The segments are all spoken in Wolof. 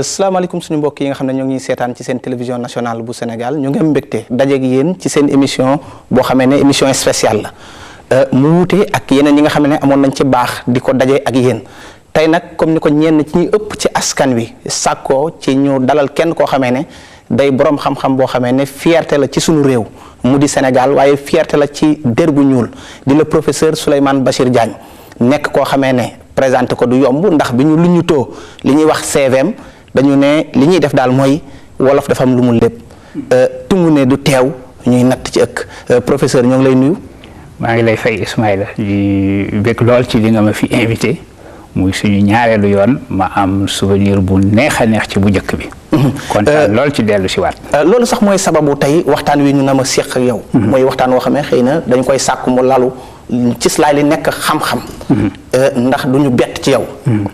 salaamaaleykum suñu mbokk yi nga xam ne ñoo ngi seetaan ci seen télévision nationale bu Sénégal ñu ngi am mbégte dajeeg yéen ci seen émission boo xamee ne émission spéciale la mu wuute ak yeneen yi nga xam ne amoon nañ ci baax di ko daje ak yéen tey nag comme ni ko ñenn ci ñuy ëpp ci askan wi sàkkoo ci ñu dalal kenn koo xamee ne day borom xam-xam boo xamee ne fierté la ci suñu réew mu di Sénégal waaye fierté la ci der bu ñuul di le professeur Souleymane Bachir Diagne nekk koo xamee ne présenté ko du yomb ndax bi ñu lu ñu too li ñuy wax CVM dañu ne li ñuy def daal mooy wolof dafa am lu mu lépp tungu ne du teew ñuy natt ci ëkk professeur ñoo ngi lay nuyu. maa ngi lay fay Ismaïla di bëgg lool ci li nga ma fi invité muy suñu ñaareelu yoon ma am souvenir bu neex a neex ci bu njëkk bi. kontaan lool ci dellu si waat. loolu sax mooy sababu tey waxtaan wi ñu na ma séq ak yow. mooy waxtaan woo xam ne xëy na dañu koy sàkk mu lalu ci slaay li nekk xam-xam. ndax du ñu bett ci yow.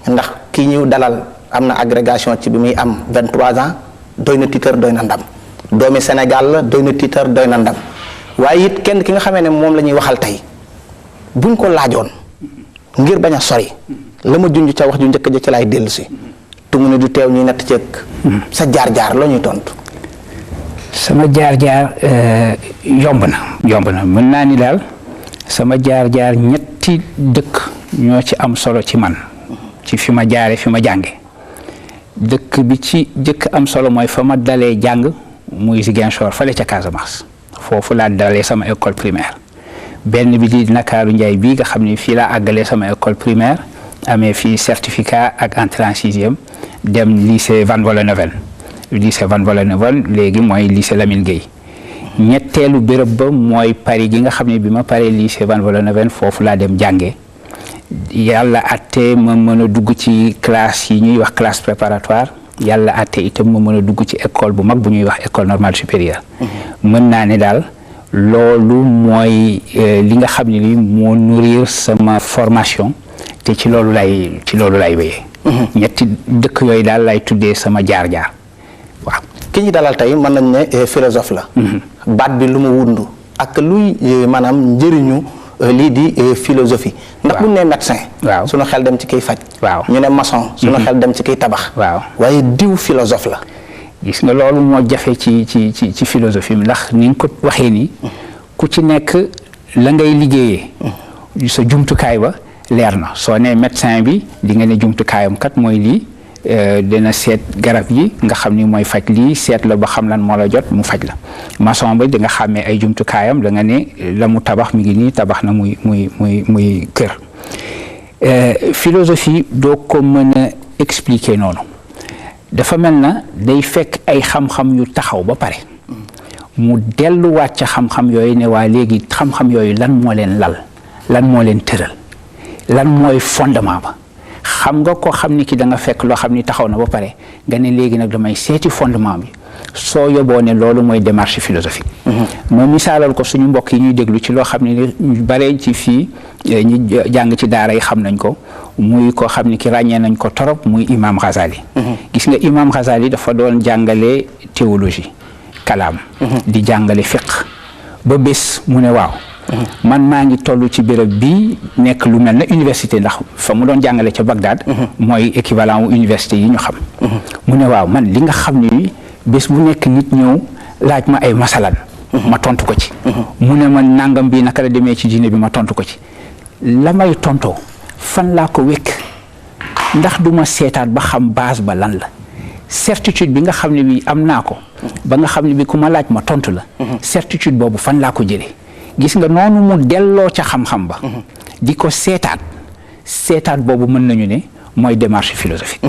ndax kii ñu dalal am na agrégation ci bi muy am 23 ans doy na tiitar doy na ndam doomi Sénégal la doy na tiitar doy na ndam waaye it kenn ki nga xamee ne moom la ñuy waxal tey buñ ko laajoon ngir bañ a sori la ma junj ca wax ju njëkk ja ci laay dellu si tungu ne du teew ñuy natt ceeg sa jaar-jaar la ñuy tontu. sama jaar-jaar yomb na mën naa ni daal sama jaar-jaar ñetti dëkk ñoo ci am solo ci man ci fi ma jaare fi ma jànge dëkk bi ci jëkk am solo mooy fa ma dalee jàng muy Ziguinchor fale ca Casamance foofu laa dalee sama école primaire benn bi di Ndakaaru Njaay bii nga xam ne fii laa àggalee sama école primaire amee fii certificat ak entrée en sixième dem lycée Van Vollenhoven léegi mooy lycée Lamine Gueye ñetteelu béréb ba mooy Paris gi nga xam ne bi ma paree lycée Van Vollenhoven foofu laa dem jànge yàlla atte ma mën a dugg ci classe yi ñuy wax classe préparatoire yàlla atte itam ma mën a dugg ci école bu mag bu ñuy wax école normale supérieure mën naa ne daal loolu mooy li nga xam ne li moo nourrir sama formation te ci loolu lay wéyee ñetti dëkk yooyu daal lay tuddee sama jaar-jaar waaw. ki ñu dalal tey mën nañ ne philosophe la baat bi lu mu wundu ak luy maanaam njëriñu lii di philosophie ndax bu ñu nee médecin waaw sunu xel dem ci kiy faj waaw ñu ne maçon sunu xel dem ci kiy tabax waaw waaye diw philosophe la gis nga loolu moo jafe ci philosophie ndax ni nga ko waxee ni ku ci nekk la ngay liggéeyee sa jumtukaay ba leer na soo nee médecin bi di nga ne jumtukaayam kat mooy lii dina seet garab yi nga xam ni mooy faj lii seet la ba xam lan moo la jot mu faj la maçon ba di nga xàmmee ay jumtukaayam da nga ne la mu tabax mi ngi nii tabax na muy kër philosophie doo ko mën a expliquer noonu dafa mel na day fekk ay xam-xam yu taxaw ba pare mu delluwaat ca xam-xam yooyu ne waa léegi xam-xam yooyu lan moo leen lal lan moo leen tëral lan mooy fondement ba xam nga ko xam ni ki da nga fekk loo xam ni taxaw na ba pare nga ne léegi nag damay seeti fondement bi soo yóbboo ne loolu mooy démarche philosophique moo misaalal ko suñu mbokk yi ñuy déglu ci loo xam ne ñu bare ci fii ñu jàng ci daara yi xam nañ ko muy koo xam ni ki ràññee nañ ko torop muy imam Ghazali gis nga imam Ghazali dafa doon jàngale théologie kalaam di jàngale fiqh ba bés mu ne waaw man maa ngi toll ci béréb bii nekk lu mel na université ndax fa mu doon jàngale ca Bagdad mooy équivalent wu université yi ñu xam mu ne waaw man li nga xam ni bés bu nekk nit ñëw laaj ma ay masalan ma tontu ko ci mu ne ma nangam bi naka la demee ci diine bi ma tontu ko ci la may tontoo fan laa ko wékk ndax du ma seetaat ba xam base ba lan la certitude bi nga xam ne bi am naa ko ba nga xam ne bi ku ma laaj ma tontu la certitude boobu fan laa ko jëlee gis nga noonu mu delloo ca xam-xam ba di ko seetaat boobu mën nañu ne mooy démarche philosophique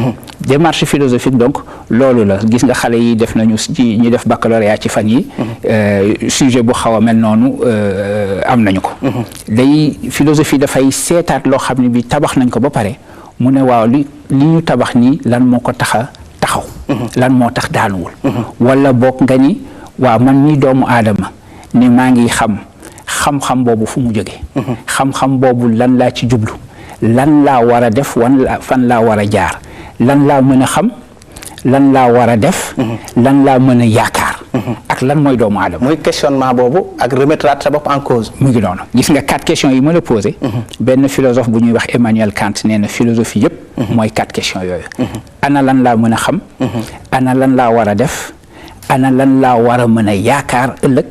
démarche philosophique donc loolu la gis nga xale yi def nañu ci ñi def baccalauréat ci fan yi sujet bu xaw a mel noonu am nañu ko day philosophie dafay seetaat loo xam ne bi tabax nañ ko ba pare mu ne waaw li ñu tabax nii lan moo ko taxa taxaw lan moo tax daanuwul wala boog nga ni waaw man nii doomu aadama ne maa ngi xam-xam boobu fu mu jóge xam-xam boobu lan laa ci jublu lan laa war a def fan laa war a jaar lan laa mën a xam lan laa war a def lan laa mën a yaakaar ak ak lan mooy doomu aadama. muy questionnement boobu ak remettre sa bopp en cause. mu ngi noonu gis nga 4 questions yi ma la posé. benn philosophe bu ñuy wax Emmanuel Kant nee na philosophie yëpp. mooy 4 questions yooyu. ana lan laa mën a xam. ana lan laa war a def. ana lan laa war a mën a yaakaar ëllëg.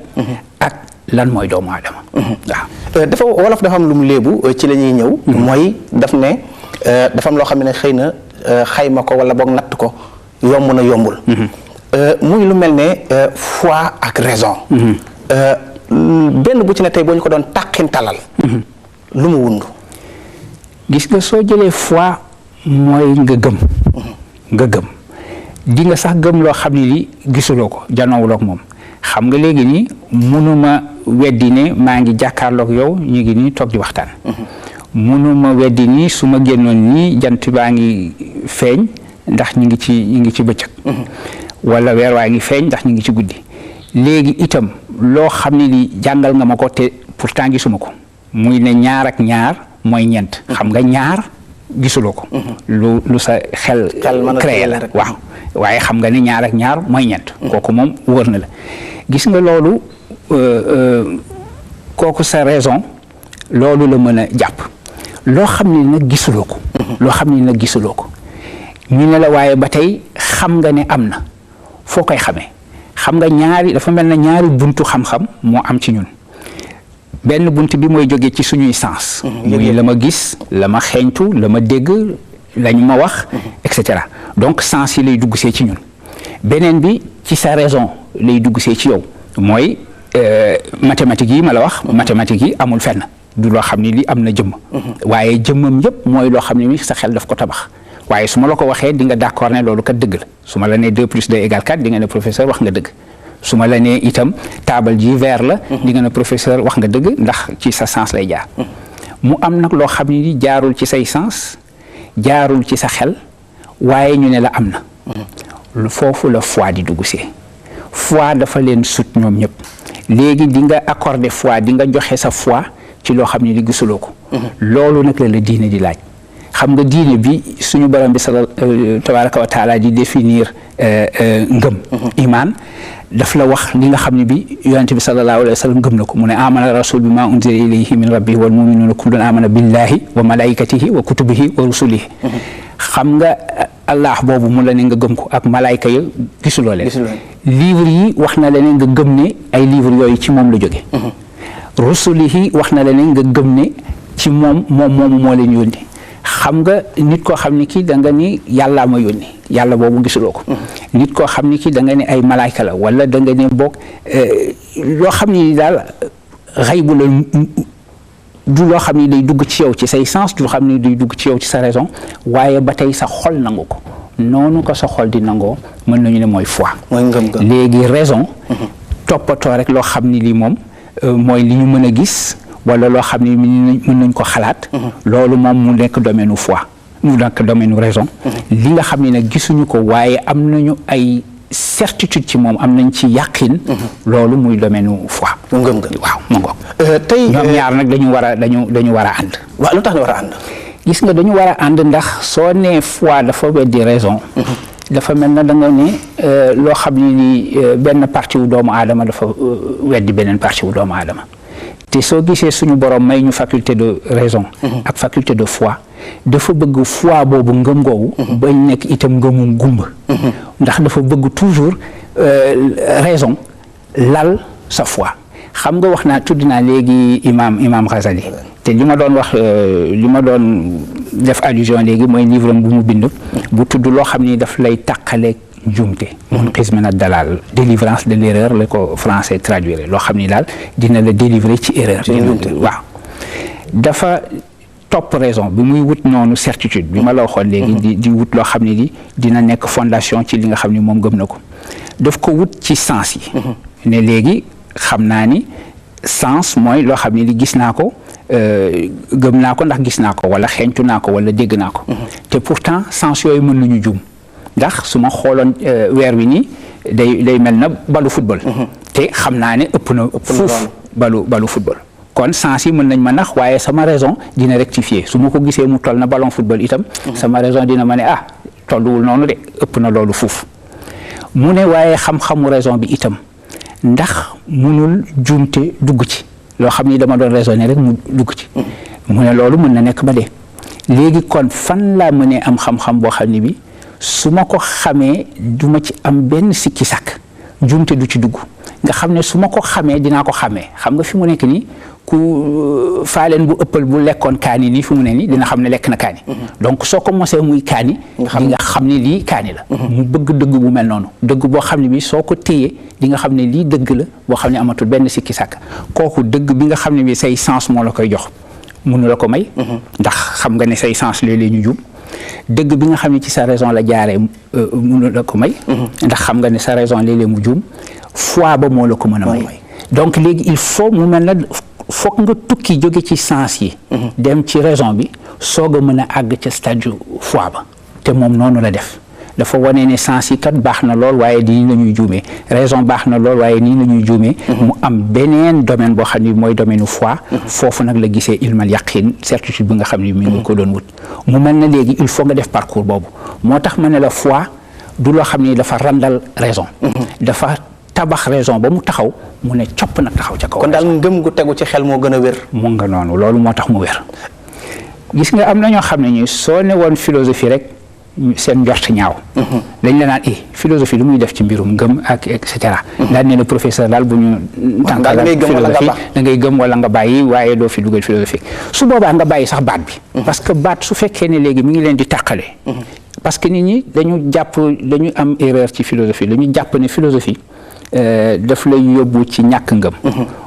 ak lan mooy doomu aadama. waaw dafa wolof dafa am lu mu léebu ci la ñuy ñëw. mooy daf ne dafa am loo xam ne xëy na xayma ko wala boog natt ko yomb na yombul. muy lu mel ne foi ak raison. benn bu ci ne tey boo ñu ko doon tàqintalal. lu mu wundu. gis nga soo jëlee foi mooy nga gëm. nga gëm di nga sax gëm loo xam ne li gisuloo ko janoowuloo ko moom xam nga léegi nii mënuma weddi ne maa ngi jàkkaarloog yow ñu ngi nii toog di waxtaan. mënuma weddi nii su ma génnoon nii jant baa ngi feeñ ndax ñu ngi ci bëccëg. wala weer waa ngi feeñ ndax ñu ngi ci guddi léegi itam loo xam ne li jàngal nga ma ko te pourtant gisuma ko muy ne ñaar ak ñaar mooy ñeent xam nga ñaar gisuloo ko lu sa xel créé la waaw waaye xam nga ne ñaar ak ñaar mooy ñeent kooku moom wër na la gis nga loolu kooku sa raison loolu la mën a jàpp loo xam ne nag gisuloo ko loo xam ne nag gisuloo ko ñu ne la waaye ba tey xam nga ne am na foo koy xamee xam nga dafa mel na ñaari buntu xam-xam moo am ci ñun benn bunt bi mooy jógee ci suñuy sens muy la ma gis la ma xeeñtu la ma dégg la ñu ma wax et cetera donc sens yi lay dugg see ci ñun beneen bi ci sa raison lay dugg see ci yow mooy mathématiques yi ma la wax mathématiques yi amul fenn du loo xam ne li am na jëmm waaye jëmmam yëpp mooy loo xam ne ni sa xel daf ko tabax waaye su ma la ko waxee di nga d'accord ne loolu kat dëgg la su ma la nee 2 + 2 = 4 di nga ne professeur wax nga dëgg su ma la nee itam taabal ji vert la di nga ne professeur wax nga dëgg ndax ci sa sens lay jaar mu am nag loo xam ne ni jaarul ci say sens jaarul ci sa xel waaye ñu ne la am na foofu la foi di dugg see foi dafa leen sut ñoom ñëpp léegi di nga accorder foi di nga joxe sa foi ci loo xam ne di gisuloo ko loolu nag la diine di laaj xam nga diine bi suñu borom bi tabaraka wa taala di définir ngëm iman daf la wax li nga xam ne bi yonente bi sallallahu alayhi wa sallam gëm na ko mu ne amana rasul bi ma unzila ilayhi min rabbihi wal muminuna kullun amana billahi wa malaikatihi wa kutubihi wa rusulihi xam nga allah boobu mu la ne nga gëm ko ak malaayka ya gisuloo leen livre yi wax na la ne nga gëm ne ay livre yooyu ci moom la jóge rusulihi wax na la ne nga gëm ne ci moom moo leen yónni xam nga nit koo xam ne kii da nga ni yàllaa ma yónni yàlla boobu gisuloo ko nit koo xam ne kii da nga ne ay malaayka la wala da nga ne boog loo xam ne daal xaybu la du loo xam ne day dugg ci yow ci say sens du xam ne day dugg ci yow ci sa raison waaye ba tey sa xol nangu ko noonu ko sa xol di nangoo mën nañu ne mooy foi léegi raison toppatoo rek loo xam ne lii moom mooy li ñu mën a gis wala loo xam ne mën nañ ko xalaat loolu moom mu nekk domaine u foi mu nekk domaine u raison li nga xam ne nag gisuñu ko waaye am nañu ay certitude ci moom am nañ ci yàqin loolu muy domaine u foi ngëm-ngëm waaw mu ngoog tey ñoom ñaar nag dañu war a ànd waaw lu tax ñu war a ànd gis nga dañu war a ànd ndax soo nee foi dafa weddi raison dafa mel na da nga ne loo xam ne ni benn partie wu doomu aadama dafa weddi beneen partie wu doomu aadama te soo gisee suñu borom may ñu faculté de raison ak faculté de foi dafa bëgg foi boobu ngëm googu bañ nekk itam ngëmum gumba ndax dafa bëgg toujours raison lal sa foi xam nga wax naa tudd naa léegi imam Ghazali te li ma doon wax li ma doon def allusion léegi mooy livre bu mu bind bu tudd loo xam ni daf lay tàqaleeg njuumte munqiz min ad-dalal délivrance de l'erreur la ko français traduire loo xam ni daal dina la délivrer ci erreur waaw dafa topp raison bi muy wut noonu certitude bi ma la waxoon léegi di wut loo xam ne di dina nekk fondation ci li nga xam ni moom gëm na ko daf ko wut ci sens yi ne léegi xam naa ni sens mooy loo xam ne li gis naa ko gëm naa ko ndax gis naa ko wala xeeñtu naa ko wala dégg naa ko te pourtant sens yooyu mën nañu juum ndax su ma xooloon weer wi nii day mel na balu football te xam naa ne ëpp na fuuf balu football kon sens yi mën nañ ma nax waaye sama raison dina rectifier su ma ko gisee mu toll na ballon football itam sama raison dina ma ne tolluwul noonu de ëpp na loolu fuuf mu ne waaye xam-xamu raison bi itam ndax mënul jumte dugg ci loo xam ni dama doon raisonner rek mu dugg ci mu ne loolu mën na nekk ba dee léegi kon fan laa mënee am xam-xam boo xam ne bi su ma ko xamee du ma ci am benn sikki sàkk jumte du ci dugg nga xam ne su ma ko xamee dinaa ko xamee xam nga fi mu nekk nii ku faaleen bu ëppal bu lekkoon kaani nii fi mu ne nii dina xam ne lekk na kaani donc soo ko mosee muy kaani di nga xam ne lii kaani la mu bëgg dëgg bu mel noonu dëgg boo xam ne bi soo ko téyee di nga xam ne lii dëgg la boo xam ne amatul benn sikki sàkk kooku dëgg bi nga xam ne bi say sens moo la koy jox mënu la ko may ndax xam nga ne say sens léeg-léeg ñu jum dëgg bi nga xam ne ci sa raison la jaaree mënu la ko may ndax xam nga ne sa raison léeg-léeg mu jum foi ba moo la ko mën a may donc léegi il faut mu mel na foog nga tukki jóge ci sens yi dem ci raison bi soog a mën a àgg ca stade foi ba te moom noonu la def dafa wane ne sens yi kat baax na lool waaye nii la ñuy juumee raison baax na lool waaye nii la ñuy juumee mu am beneen domaine boo xam ne mooy domaine u foi foofu nag la gisee ilmal yaqin certitude bi nga xam ne mi ngi ko doon wut mu mel na léegi il faut nga def parcours boobu moo tax ma ne la foi du loo xam ne dafa randal raison dafa tabax raison ba mu taxaw mu ne copp nag taxaw ca kaw kon daal ngëm gu tegu ci xel moo gën a wér mu nga noonu loolu moo tax mu wér gis nga am na ñoo xam ne ñu soo ne woon philosophie rek seen njort ñaaw dañ la naan philosophie lu muy def ci mbirum ngëm ak et cetera daan ne le professeur daal bu ñu tànkal philosophie da ngay gëm wala nga bàyyi waaye doo fi dugal philosophie su boobaa nga bàyyi sax baat bi parce que baat su fekkee ne léegi mi ngi leen di tàqale parce que nit ñi dañu am erreur ci philosophie dañu jàpp ne philosophie daf lay yóbbu ci ñàkk ngëm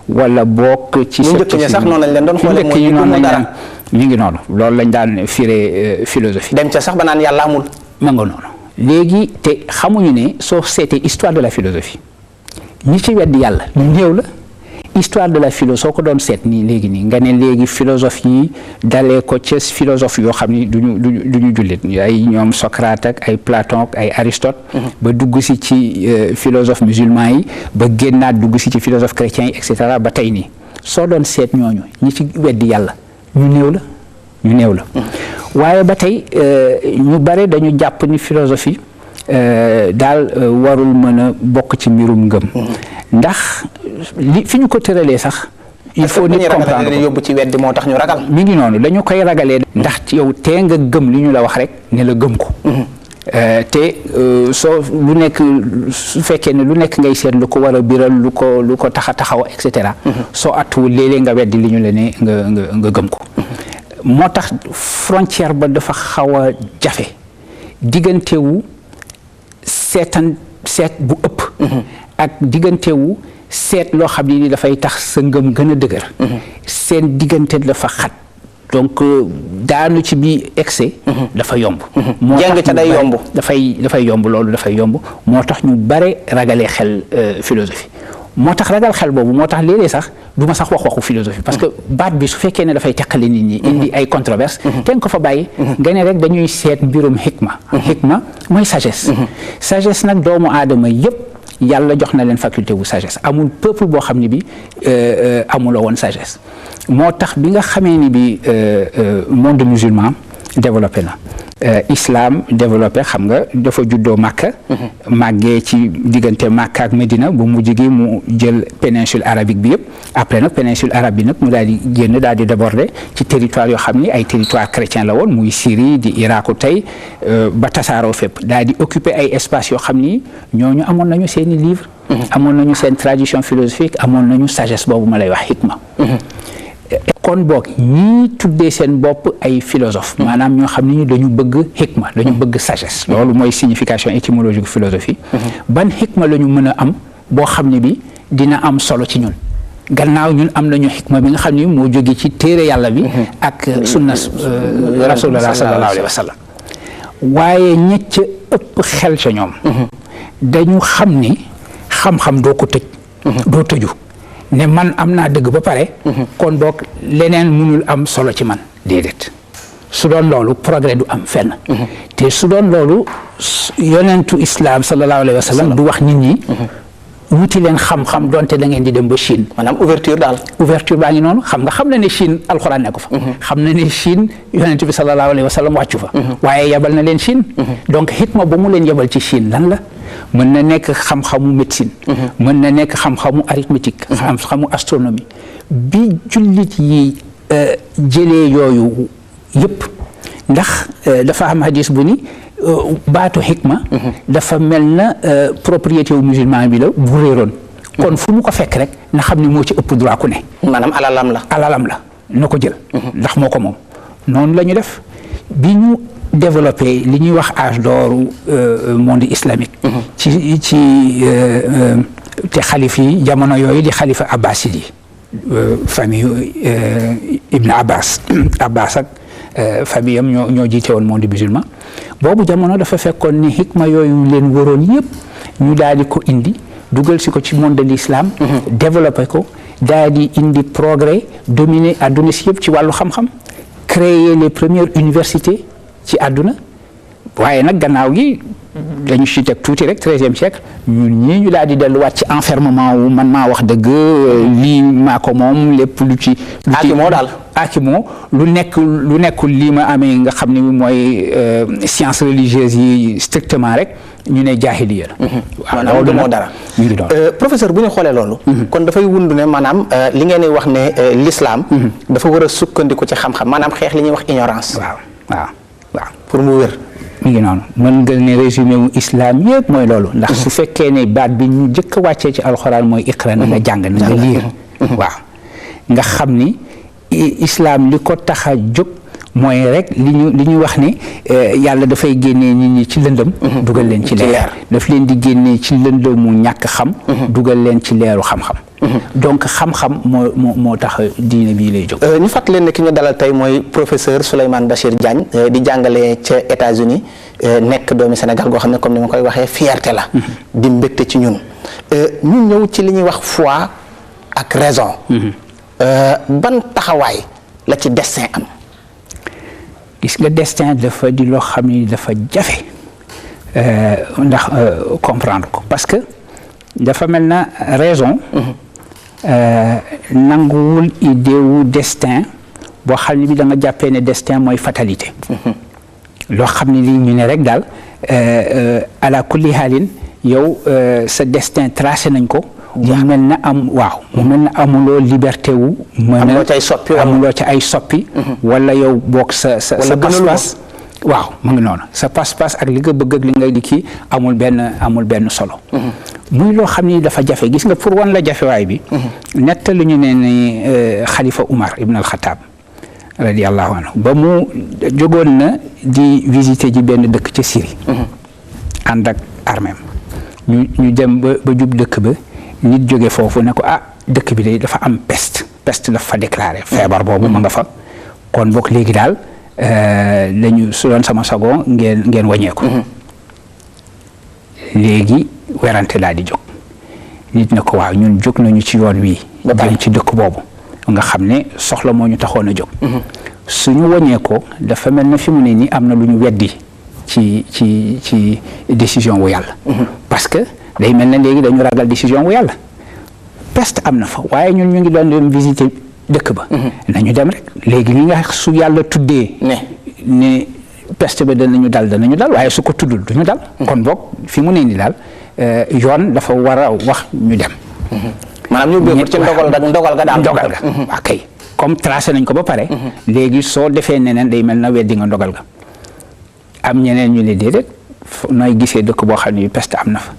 wala bokk ci sax noonu lañ leen doon xoolee mooy ñu dara mi ngi noonu loolu lañ daan firee philosophie dem ca sax ba naan yàlla amul ma nga noonu léegi te xamuñu ne soo seetee histoire de la philosophie ñi ci weddi yàlla ñu néew la histoire de la philo soo ko doon seet nii léegi nii nga ne léegi philosophe yi dalee ko ca philosophe yoo xam ni duñu jullit ay ñoom Socrate ak ay Platon ak ay Aristote ba dugg si ci philosophe musulman yi ba génnaat dugg si ci philosophe chrétien yi et cetera ba tey nii soo doon seet ñooñu ñi ci weddi yàlla ñu néew la waaye ba tey ñu bare dañu jàpp ni philosophie daal warul mën a bokk ci mbirum ngëm ndax li fi ñu ko tëralee sax il faut nit comprendre ko yóbbu ci weddi moo tax ñu ragal mi ngi noonu dañu koy ragalee ndax yow tee nga gëm li ñu la wax rek ne la gëm ko te soo lu nekk su fekkee ne lu nekk ngay seet lu ko war a biral lu ko tax a taxaw et cetera soo attuwul léeg-léeg nga weddi li ñu la ne nga gëm ko moo tax frontière ba dafa xaw a jafe diggantewu seet bu ëpp ak diggantewu seet loo xam ne ni dafay tax sa ngëm gën a dëgër seen diggante dafa xat donc daanu ci bi excès dafa yomb moo tax ca day yomb dafay yomb loolu dafay yomb moo tax ñu bare ragalee xel philosophie moo tax ragal xel boobu moo tax léeg-léeg sax du ma sax waxu philosophie parce que baat bi su fekkee ne dafay teqale nit ñi indi ay controverse te nga ko fa bàyyi nga ne rek dañuy seet mbirum xikma mooy sagesse nag doomu aadama yépp yàlla jox na leen faculté wu sagesse amul peuple boo xam ne bi amula woon sagesse moo tax bi nga xamee ni bi monde musulman développé na islam développé xam nga dafa juddoo Makka màggee ci diggante Makka ak Medina bu mujj gi mu jël péninsule arabique bi yëpp après nag péninsule arabe bi nag mu daal di génn daal di déborder ci territoire yoo xam ni ay territoire chrétien la woon muy Syrie di Irak tey ba tasaaroo fépp daal di occuper ay espaces yoo xam ni ñooñu amoon nañu seeni livre amoon nañu seen tradition philosophique amoon nañu sagesse boobu ma lay wax xikma kon boog ñii tuddee seen bopp ay philosophe maanaam ñoo xam ne dañu bëgg xikma dañu bëgg sagesse loolu mooy signification étymologique philosophie ban xikma la ñu mën a am boo xam ne bi dina am solo ci ñun gannaaw ñun am nañu xikma bi nga xam ne moo jóge ci téere yàlla bi ak sunna rasulullah sallallahu alayhi wa sallam waaye ñett ëpp xel ca ñoom dañu xam ni xam-xam doo ko tëj doo tëju ne man am naa dëgg ba pare kon boog leneen mënul am solo ci man déedéet su doon loolu progrès du am fenn te su doon loolu yonentu islam sallallahu alayhi wa sallam du wax nit ñi wuti leen xam-xam donte da ngeen di dem ba Chine maanaam ouverture daal ouverture baa ngi noonu xam na ne Chine alxuraan nekku fa xam na ne Chine yonentu bi sallallahu alayhi wa sallam wàccu fa waaye yebal na leen Chine donc xikma ba mu leen yebal ci Chine lan la mën na nekk xam-xamu médecine mën na nekk xam-xamu arithmétique xam-xamu astronomie bi jullit yi jëlee yooyu yëpp ndax dafa am hadis bu ni baatu xikma dafa mel na propriété wu musulman bi la bu réeroon kon fu mu ko fekk rek na xam ni moo ci ëpp droit ku ne maanaam alalam la na ko jël ndax moo ko moom noonu la ñu def bi ñu développé li ñuy wax âge d'or monde islamique ci te xalif yi jamono yooyu di xalifa abbasid yi famille Ibn Abbas ak famille am ñoo jiite woon monde musulman boobu jamono dafa fekkoon ni xikma yooyu leen waroon yëpp ñu daal di ko indi dugal si ko ci monde de l'islam développé ko daal di indi progrès dominer adduna si yëpp ci wàllu xam-xam créer les premières universités ci àdduna waaye nag gannaaw gi dañu ci teg tuuti rek 13e siècle ñun ñii ñu daal di delluwaat ci enfermement wu man maa wax dëgg lii maa ko moom lépp lu ci akimoo lu nekkul lii ma amee nga xam ne mooy sciences religieuses yi strictement rek ñu ne jaahiliya la maanaam du moo dara professeur bu ñu xoolee loolu kon dafay wundu ne maanaam li ngeen di wax ne l'islam dafa war a sukkandiku ci xam-xam maanaam xeex li ñuy wax ignorance waaw pour mu wér mi ngi noonu mën nga ne résumé wu islam yëpp mooy loolu ndax su fekkee ne baat bi ñu jëkk a wàccee ci alxuraan mooy iqra na nga jàng na nga liir waaw nga xam ni islam li ko tax a jóg mooy rek li ñuy wax ne yàlla dafay génnee nit ñi ci lëndëm dugal leen ci leer daf leen di génnee ci lëndëmu ñàkk xam dugal leen ci leeru xam-xam donc xam-xam moo tax diine bii lay jóg ñu fàttali leen ne ki ñu dalal tey mooy professeur Souleymane Bachir Diagne di jàngale ca États-Unis nekk doomi Sénégal goo xam ne comme ni ma koy waxee fierté la di mbégte ci ñun ñu ñëw ci li ñuy wax foi ak raison ban taxawaay la ci destin am gis nga destin dafa di loo xam ni dafa jafe ndax comprendre ko parce que dafa mel na raison nanguwul idée wu destin boo xam ne bi da nga jàppee ne destin mooy fatalité loo xam ne li ñu ne rek daal ala kulli haalin yow sa destin tracé nañ ko mu mel na amuloo liberté wu amuloo ci ay soppi wala yow boog sa pas-pas waaw mu ngi noonu sa pas-pas ak li nga bëgg ak li nga di kii amul benn solo muy loo xam ni dafa jafe gis nga pour wan la jafewaay bi netta lu ñu ne ni xalifa Umar ibn al-Khattab radiyallahu anhu ba mu jógoon na di visiter ji benn dëkk ca Syrie ànd ak armée ñu dem ba jub dëkk ba nit jóge foofu ne ko dëkk bi de dafa am peste dafa fa déclaré feebar boobu ma nga fa kon boog léegi daal lañu su doon sama sago ngeen wàññeeku léegi werante daal di jóg nit ne ko waaw ñun jóg nañu ci yoon wii dem ci dëkk boobu nga xam ne soxla moo ñu taxoon a jóg suñu wàññeekoo dafa mel na fi mu ne nii am na lu ñu weddi ci décision wu yàlla parce que day mel na léegi dañu ragal décision wu yàlla peste am na fa waaye ñun ñu ngi doon dem visiter dëkk ba nañu dem rek léegi li nga su yàlla tuddee ne peste ba danañu dal waaye su ko tuddul duñu dal kon boog fi mu ne ni daal yoon dafa war a wax ñu dem maanaam ñu béy ci ndogal ga daal waaw kay comme tracé nañ ko ba pare léegi soo defee neneen day mel na weddi nga ndogal ga am ñeneen ñu ne déedéet nooy gisee dëkk boo xam ne bi peste am na fa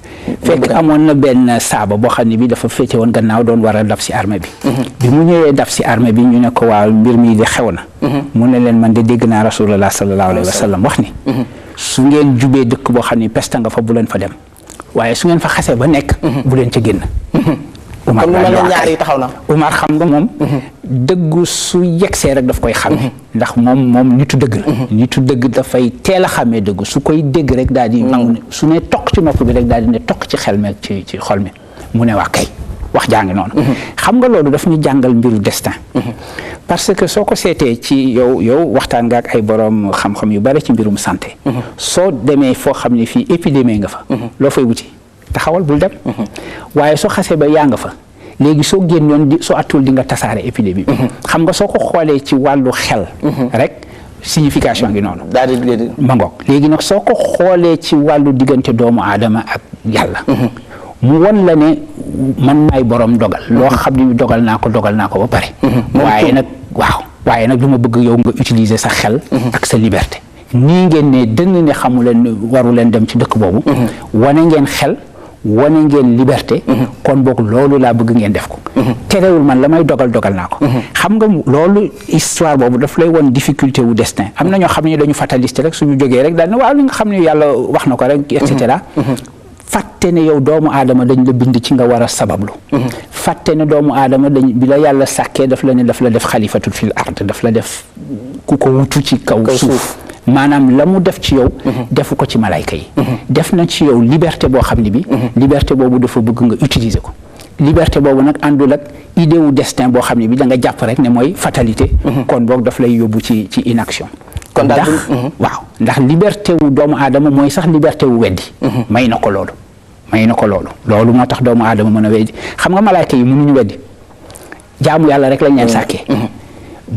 fekk amoon na benn saaba boo xam ne bi dafa féete woon gannaaw doon war a daf si armée bi mu ñëwee daf si armée bi ñu ne ko waaw mbir mi di xew na mu ne leen man de dégg naa rasulullah sallallahu alayhi wa sallam wax ni su ngeen jubee dëkk boo xam ne peste nga fa bu leen fa dem waaye su ngeen fa xasee ba nekk bu leen ca génn Umar ñaar yi taxaw na Umar xam nga moom dëggu su yegsee rek daf koy xàmme ndax moom nitu dëgg la nitu dëgg dafay teel a xàmmee dëgg su koy dégg rek daal di su ne toq ci nopp bi rek daal di ne toq ci xel mi ci xol mi mu ne waa kay wax jàngi noonu xam nga loolu daf ñu jàngal mbiru destin parce que soo ko seetee ci yow waxtaan nga ak ay borom xam-xam yu bari ci mbirum santé soo demee foo xam ne fii épidémie nga fa loo fay wuti taxawal bul dem waaye soo xasee ba yaa nga fa léegi soo génnoon soo atul di nga tasaare épidémie bi xam nga soo ko xoolee ci wàllu xel rek signification gi noonu. daal di ma ngoog léegi nag soo ko xoolee ci wàllu diggante doomu aadama ak yàlla. mu won la ne man maay borom dogal. loo xam ne dogal naa ko ba pare. waaye nag lu ma bëgg yow nga utiliser sa xel. ak sa liberté. nii ngeen ne dënn ne xamu leen waru leen dem ci dëkk boobu. wane ngeen xel. wane ngeen liberté. kon boog loolu laa bëgg ngeen def ko. terewul man la may dogal naa ko. xam nga loolu histoire boobu daf lay won difficulté wu destin am na ñoo xam ne dañu fataliste rek suñu jógee rek daal ne waaw li nga xam ne yàlla wax na ko rek et cetera. fàtte ne yow doomu aadama dañ la bind ci nga war a sabablu. fàtte ne doomu aadama bi la yàlla sàkkee daf la def xalifatul fil ard daf la def ku ko wutu ci kaw suuf. maanaam la mu def ci yow. defu ko ci malayka yi. def na ci yow liberté boo xam ne bi. liberté boobu dafa bëgg nga utiliser ko. liberté boobu nag àndul ak idée wu destin boo xam ne bi da nga jàpp rek ne mooy fatalité. kon boog daf lay yóbbu ci inaction. kon daal ndax liberté wu doomu aadama mooy sax liberté wu weddi. may na ko loolu. loolu moo tax doomu aadama mën a weddi xam nga malayka yi mënuñu weddi jaamu yàlla rek lañ leen sàkkee.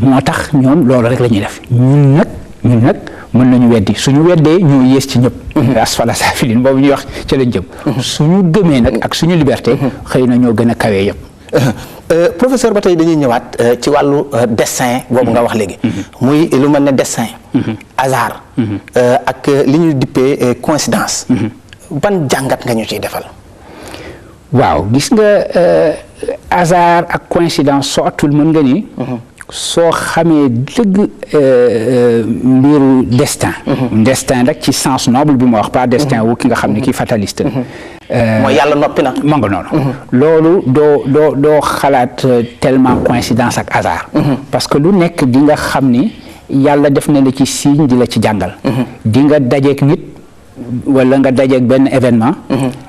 moo tax ñoom loolu rek la ñuy def ñun nag mën nañu weddi suñu weddee ñoo yées ci ñëpp. asfala saafiliin boobu ñuy wax ca lañ jëm. suñu gëmee nag ak suñu liberté xëy na ñoo gën a kawee yëpp. professeur ba tey dañuy ñëwaat ci wàllu destin boobu nga wax léegi. muy lu mel ne destin. hasard. ak li ñuy dippee coïncidence. ban jàngat nga ñu ciy defal. waaw gis nga hasard ak coïncidence soo atul mën nga ni. soo xamee dëgg mbiru destin. destin rek ci sens noble bi ma wax pas destin wu ki nga xam ne kii fataliste la. mooy yàlla noppi na. ma nga noonu. loolu doo xalaat tellement coïncidence ak hasard. parce que lu nekk di nga xam ni yàlla def na la ci signe di la ci jàngal. di nga dajeek nit wala nga dajeek benn événement.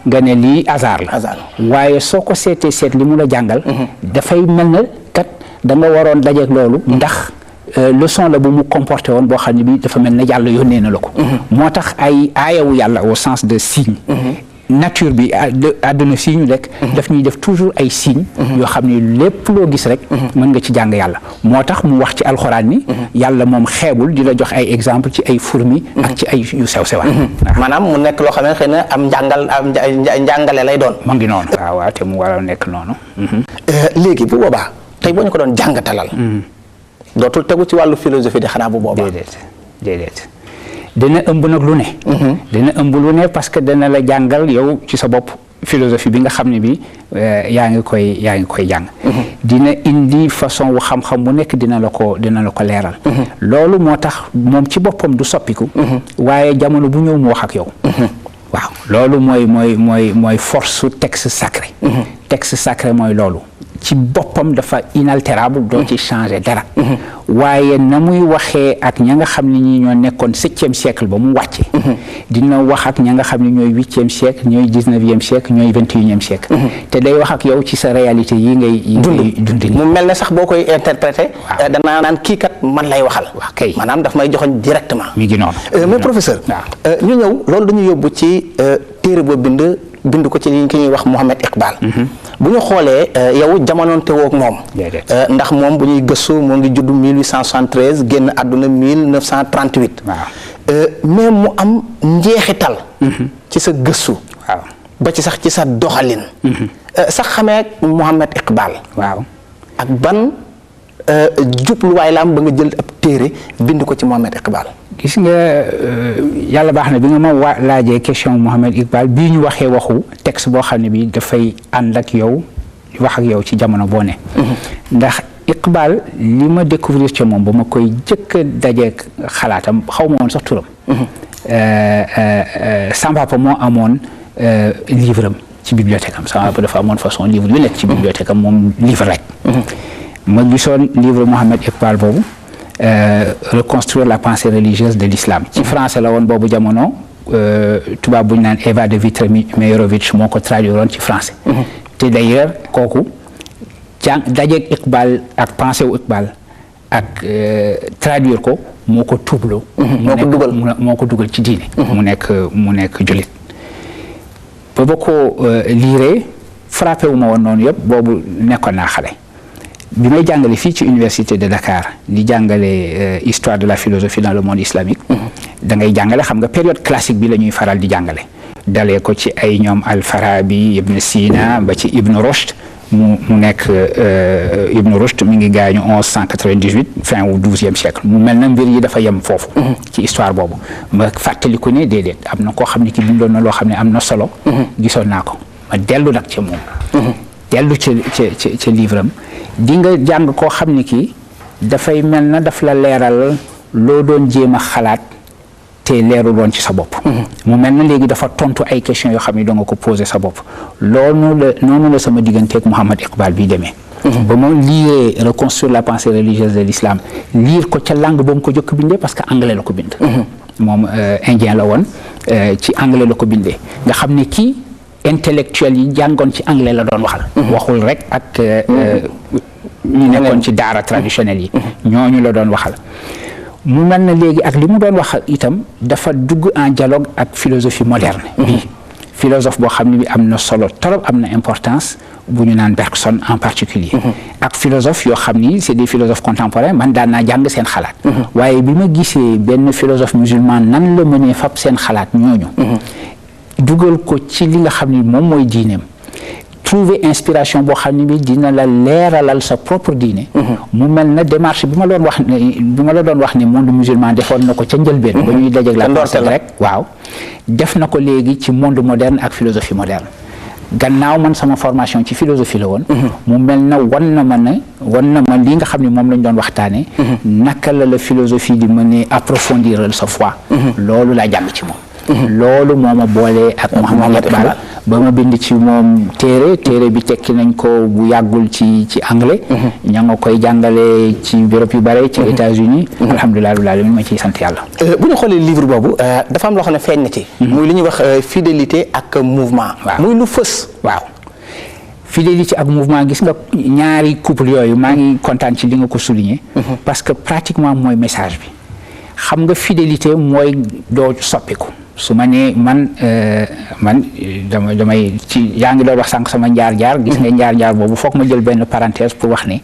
nga ne lii hasard la. waaye soo ko seet li mu la jàngal. dafay mel na kat. da nga waroon dajeeg loolu ndax leçon la bu mu comporté woon boo xam ne bi dafa mel ne yàlla yónnee na la ko. moo tax ay aayawu yàlla au sens de signe. nature bi àdduna fii ñu nekk. daf ñuy def toujours ay signes. yoo xam ne lépp loo gis rek. mën nga ci jàng yàlla moo tax mu wax ci alxuraan ni. yàlla moom xeebul di la jox ay exemple ci ay fourmi. ak ci ay yu sew sewaan. maanaam mu nekk loo xam ne xëy na am njàngale lay doon. mu ngi noonu. waaw te mu war a nekk noonu. léegi bu boobaa. tey boo ñu ko doon jàngatalal. dootul tegu ci wàllu philosophie de xanaa bu boobaa. déedéet dina ëmb nag lu ne. dina ëmb lu ne parce que dana la jàngal yow ci sa bopp philosophie bi nga xam ne bi yaa ngi koy jàng. dina indi façon wu xam-xam bu nekk dina la ko leeral. loolu moo tax moom ci boppam du soppiku. waaye jamono bu ñëw mu wax ak yow. waaw loolu mooy force su texte sacré. texte sacré mooy loolu. ci boppam dafa inaltérable doo ci changer dara. waaye na muy waxee ak ña nga xam ne ñi ñoo nekkoon 7e siècle ba mu wàcce. dina wax ak ña nga xam ne ñooy 8e siècle ñooy 19e siècle ñooy 21e siècle. te day wax ak yow ci sa réalité yi ngay dund mu mel ne sax boo koy interpréter. danaa naan kii kat man lay waxal. waaw kay maanaam daf may joxoñ directement. mi ngi noonu. mais professeur. ñu ñëw loolu dañu yóbbu ci téere boo bind ko ci li ñuy wax Mohamed Iqbal. bu ñu xoolee yow jamonoonte woog moom. ndax moom bu ñuy gëstu moo ngi judd 1873 génn àdduna 1938. mais mu am njeexital. ci sa gëstu. waaw ba ci sax ci sa doxalin. sax xamee Mohamed Iqbal. waaw ak ban jubluwaay la am ba nga jël ab téere bind ko ci Mohamed Iqbal. gis nga yàlla baax na bi nga ma laajee question Mohamed Iqbal bii ñu waxee waxu texte boo xam ne bi dafay ànd ak yow wax ak yow ci jamono boo ne. ndax Iqbal li ma découvrir ci moom ba ma koy jëkk a dajeeg xalaatam xaw ma woon sax turam. sama papa moo amoon livre am ci bibliothèque am sama papa dafa amoon façon livre yu nekk ci bibliothèque am moom livre rek. ma gisoon livre Mohamed Iqbal boobu. Reconstruire la pensée religieuse de l'islam ci français la woon boobu jamono tubaab bu ñu naan Eva de Vitry-Meyerovitch moo ko traduire woon ci français. te d'ailleurs kooku dajeeg Iqbal ak pensée wu Iqbal ak traduire ko moo ko tuubloo. moo ko dugal ci diine. mu nekk jullit. ba ko liiree frappé wu ma woon noonu yëpp boobu nekkoon naa xale. bi may jàngale fii ci université de Dakar di jàngale histoire de la philosophie dans le monde islamique da ngay jàngale xam nga période classique bi la ñuy faral di jàngale dalee ko ci ay ñoom al-Farabi Ibn Sina ba ci Ibn Rushd mu nekk Ibn Rushd mi ngi gaañu 1198 fin wu 12e siècle mu mel na mbir yi dafa yem foofu ci histoire boobu ma fàttaliku ne déedéet am na koo xam ne ki bindoon na loo xam ne am na solo gisoon naa ko ma dellu nag ca moom dellu ca livre am di nga jàng koo xam ne kii dafay mel na daf la leeral loo doon jéem a xalaat te leeru doon ci sa bopp mu mel na léegi dafa tontu ay questions yoo xam ne da nga ko posé sa bopp noonu la sama digganteeg Mouhamad Iqbal bi demee ba ma liiree reconstruire la pensée religieuse de l'islam liir ko ca langue ba mu ko jëkk bindee parce que anglais la ko bind moom indien la woon ci anglais la ko bindee nga xam ne kii intellectuel yi jàngoon ci anglais la doon waxal waxul rek ak ñu nekkoon ci daara traditionnel yi ñooñu la doon waxal mu mel na léegi ak li mu doon wax itam dafa dugg en dialogue ak philosophie moderne bi philosophe boo xam ne bi am na solo trop am na importance bu ñu naan Bergson en particulier ak philosophe yoo xam ni c'est des philosophes contemporains man daan naa jàng seen xalaat waaye bi ma gisee benn philosophe musulman nan la mënee fab seen xalaat ñooñu dugal ko ci li nga xam ni moom mooy diineem trouver inspiration boo xam ne bi dina la leeralal sa propre diine mu mel na démarche bi ma la doon wax ne monde musulman defoon na ko ca njëlbeen ba ñuy dajeeg la pensée rek waaw def na ko léegi ci monde moderne ak philosophie moderne gannaaw man sama formation ci philosophie la woon mu mel na wan na ma li nga xam ne moom lañ doon waxtaane naka la philosophie di mën a approfondir sa foi loolu laa jàng ci moom loolu moo ma boolee ak Mouhamad Iqbal ba ma bind ci moom téere bi tekki nañ ko bu yàggul ci anglais ña nga koy jàngale ci béréb yu bare ci États-Unis alhamdulilah rabbil alamin ma ciy sant yàlla bu ñu xoolee livre boobu dafa am loo xam ne feeñ na ci muy li ñuy wax fidélité ak mouvement muy lu fës waaw fidélité ak mouvement gis nga ñaari couple yooyu maa ngi kontaan ci li nga ko souligner parce que pratiquement mooy message bi xam nga fidélité mooy doo soppiku su ma nee man damay ci yaa ngi doon wax sànq sama njaar-njaar gis nga njaar-njaar boobu foog ma jël benn parenthèse pour wax ne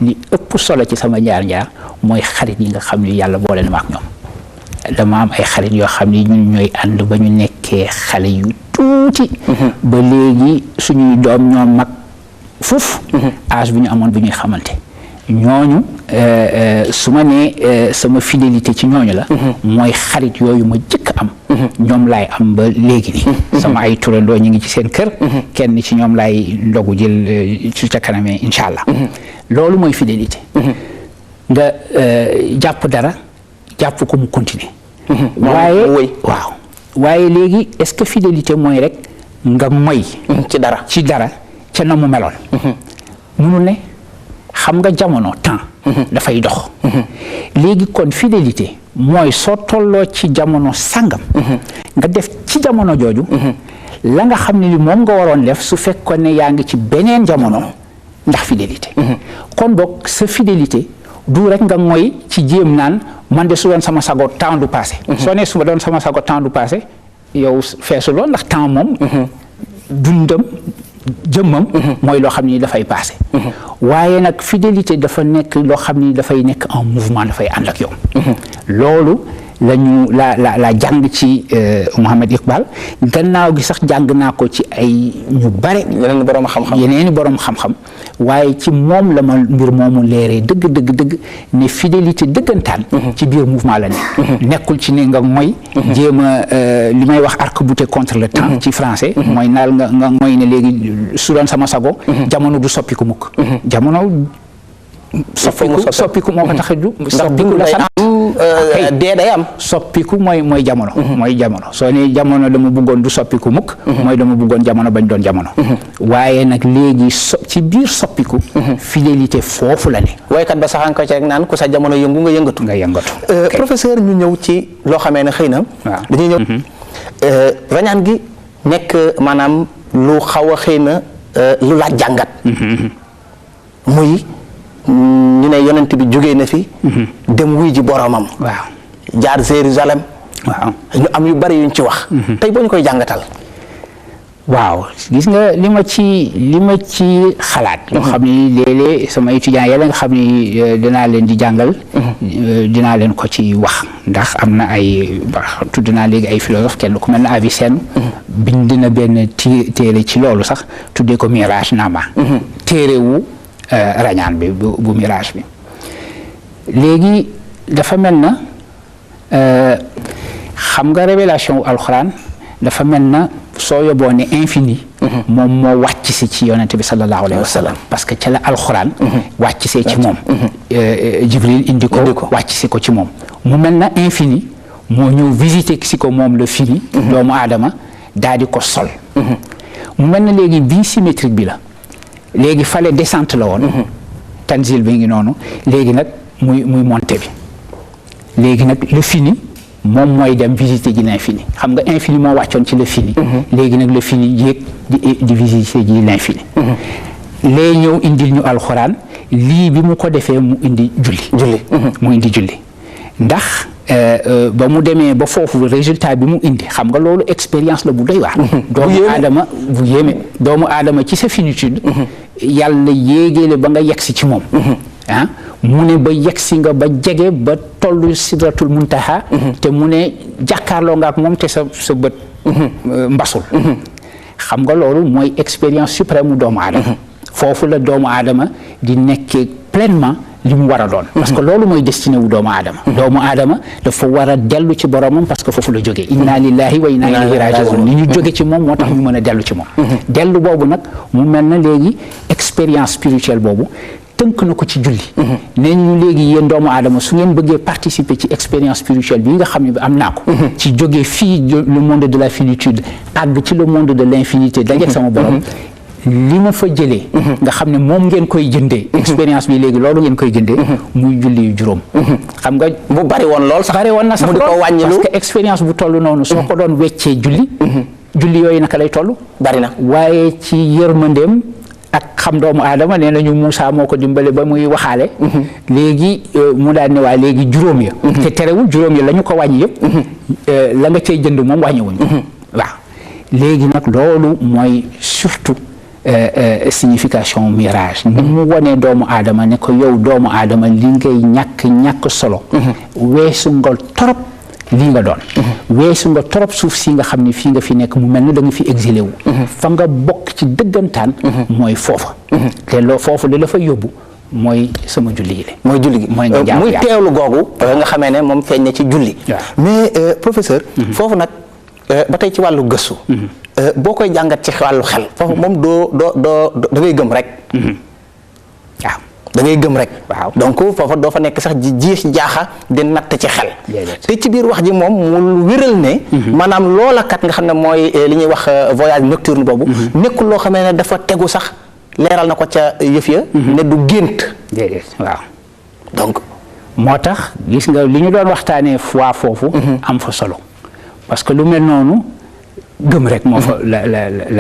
li ëpp solo ci sama njaar-njaar mooy xarit yi nga xam ni yàlla boole na ma ak ñoom dama am ay xarit yoo xam ni ñun ñooy ànd ba ñu nekkee xale yu tuuti ba léegi suñuy doom ñoom mag foofu âge bi ñu amoon bi ñuy xamante ñooñu su ma nee sama fidélité ci ñooñu la mooy xarit yooyu ma jëkk am ñoom laay am ba léegi ni sama ay turandoo ñu ngi ci seen kër kenn ci ñoom laay ndogu jël su ca kanamee incha allah loolu mooy fidélité nga jàpp dara jàpp ko mu continuer waaye léegi est-ce que fidélité mooy rek nga moy ci dara ca na mu meloon munul ne xam nga jamono temps dafay dox léegi kon fidélité mooy soo tolloo ci jamono sangam nga def ci jamono jooju la nga xam ne li moom nga waroon def su fekkoon ne yaa ngi ci beneen jamono ndax fidélité kon boog sa fidélité du rek nga mooy ci jéem naan man de su doon sama sago temps du passé soo ne su ma doon sama sago temps du passé yow feesuloo ndax temps moom dundam jëmmam mooy loo xam ni dafay passé waaye nag fidélité dafa nekk loo xam ni dafay nekk en mouvement dafay ànd ak yow loolu la jàng ci Mouhamad Iqbal gannaaw gi sax jàng naa ko ci ay ñu bare yeneeni borom xam-xam waaye ci moom la ma mbir moomu leeree dëgg ne fidélité dëggantaan ci biir mouvement la nekk nekkul ci ne nga mooy jéem a li may wax arc-bouté contre le temps ci français mooy naal nga mooy ne léegi su doon sama sago jamono du soppiku mukk jamono soppiku moo ko tax a ju soppiku la sant dee day am soppiku mooy jamono mooy jamono soo ne jamono dama bëggoon du soppiku mukk mooy dama bëggoon jamono bañ doon jamono waaye nag léegi ci biir soppiku fidélité foofu la ne waykat ba saxan ko ci rek naan ku sa jamono yëngu nga yëngatu professeur ñu ñëw ci loo xamee ne xëy na dañuy ñëw rañaan gi nekk maanaam lu xaw a xëy na lu laaj jàngat muy ñu ne yonent bi jógee na fi dem wuy ji boromam jaar Jérusalem ñu am yu bari yuñ ci wax tey boo ñu koy jàngatal waaw gis nga li ma ci xalaat. loo xam ni léeg-léeg sama étudiants yàlla nga xam ni dinaa leen di jàngal. dinaa leen ko ci wax ndax am na ay tudd naa léegi ay philosophe kenn ku mel ne Avicenne. bind na benn téere ci loolu sax tuddee ko mirage nama. téere wu rañaan bi bu mirage bi léegi dafa mel na xam nga révélation wu alxuraan dafa mel na soo yóbboo ne infini. moom moo wàcc si ci yonente bi sallallahu alayhi wa sallam parce que ca la alxuraan. wàcc see ci moom. Jibril indi ko wàcc si ko ci moom. mu mel na infini moo ñëw visiter si ko moom le fini. doomu aadama daal di ko sol. mu mel na léegi bii symétrique bi la léegi fale descente la woon. tanzil bi ngi noonu léegi nag muy montée bi léegi nag le fini. moom mooy dem visiter ji l'infini xam nga infini moo wàccoon ci le fini. léegi nag le fini yéeg di visiter ji l'infini. lee ñëw indil ñu alxuraan lii bi mu ko defee mu indi julli. mu indi julli ndax ba mu demee ba foofu résultat bi mu indi xam nga loolu expérience la bu doy waar. doomu aadama bu yéeme doomu aadama ci sa finitude. yàlla yéegeele ba nga yegsi ci moom. ah mu ne ba yegsi nga ba jege ba tollu sidratul muntaha te mu ne jàkkaarloo nga ak moom te sa bët mbasul xam nga loolu mooy expérience suprême mu doomu aadama foofu la doomu aadama di nekkee pleinement li mu war a doon parce que loolu mooy destiné wu doomu aadama dafa war a dellu ci boromam parce que foofu la jógee inna lillahi wa inna ilayhi raji'un ni ñu jóge ci moom moo tax ñu mën a dellu ci moom dellu boobu nag mu mel na léegi expérience spirituelle boobu tënk na ko ci julli nee ñu léegi yéen doomu aadama su ngeen bëggee participer ci expérience spirituelle bi nga xam ne bi am naa ko ci jógee fii le monde de la finitude àgg ci le monde de l'infinité dajeek sama borom li ma fa jëlee nga xam ne moom ngeen koy jëndee expérience bi léegi loolu ngeen koy jëndee muy julli yu juróom xam nga bu bari woon lool sax bari woon na sax mu di ko wàññilu parce que expérience bu toll noonu soo ko doon weccee julli yooyu naka lay toll bari na waaye ci yërmandeem ak xam doomu aadama nee nañu Moussa moo ko dimbale ba muy waxaale léegi mu daan ne waa léegi juróom ya te terewul juróom ya la ñu ko wàññi yëpp la nga cay jënd moom wàññiwuñ waaw léegi nag loolu mooy surtout signification mirage ni mu wanee doomu aadama ne ko yow doomu aadama li ngay ñàkk solo weesu nga torop lii nga doon weesu nga torop suuf si nga xam ne fii nga fi nekk mu mel ne da nga fi exilé wu fa nga bokk ci dëggantaan mooy foofa te loo foofu li la fa yóbbu mooy sama julli gi mooy julli gi mooy nga jaamu muy teewlu googu nga xamee ne moom feeñ na ci julli mais professeur foofu nag ba tey ci wàllu gëstu boo koy jàngat ci wàllu xel foofu moom doo da ngay gëm rek waaw da ngay gëm rek waaw donc foofa doo fa nekk sax jiix jaaxa di natt ci xel te ci biir wax ji moom mu wéral ne maanaam loola kat nga xam ne mooy li ñuy wax voyage nocturne boobu nekkul loo xamee ne dafa tegu sax leeral na ko ca yëf ya ne du gént déedéet waaw donc moo tax gis nga li ñu doon waxtaanee fois foofu am fa solo parce que lu mel noonu gëm rek moo fa la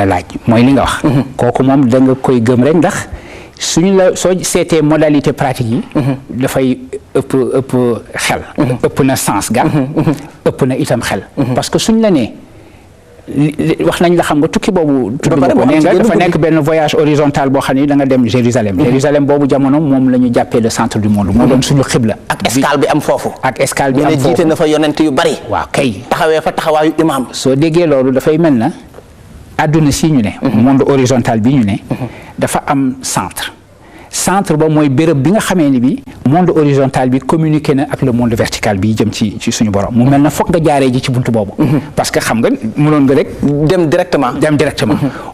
laaj mooy li nga wax kooku moom da nga koy gëm rek ndax suñu la soo seetee modalité pratique yi dafay ëpp xel ëpp na sens ga ëpp na itam xel parce que suñ la nee wax nañ la xam nga tukki boobu tudd nga ko nee nga dafa nekk benn voyage horizontal boo xam ne da nga dem Jérusalem boobu jamono moom la ñu jàppee le centre du monde moo doon suñu xibla ak escale bi am foofu jiite na fa yonent yu bari waaw kay taxawee fa taxawaayu imam soo déggee loolu dafay mel na àdduna si ñu ne monde horizontal bi ñu ne dafa am centre ba mooy béréb bi nga xamee ni bi monde horizontal bi communiqué na ak le monde vertical bi jëm ci suñu borom mu mel na foog nga jaaree ji ci buntu boobu parce que xam nga mënoon nga rek dem directement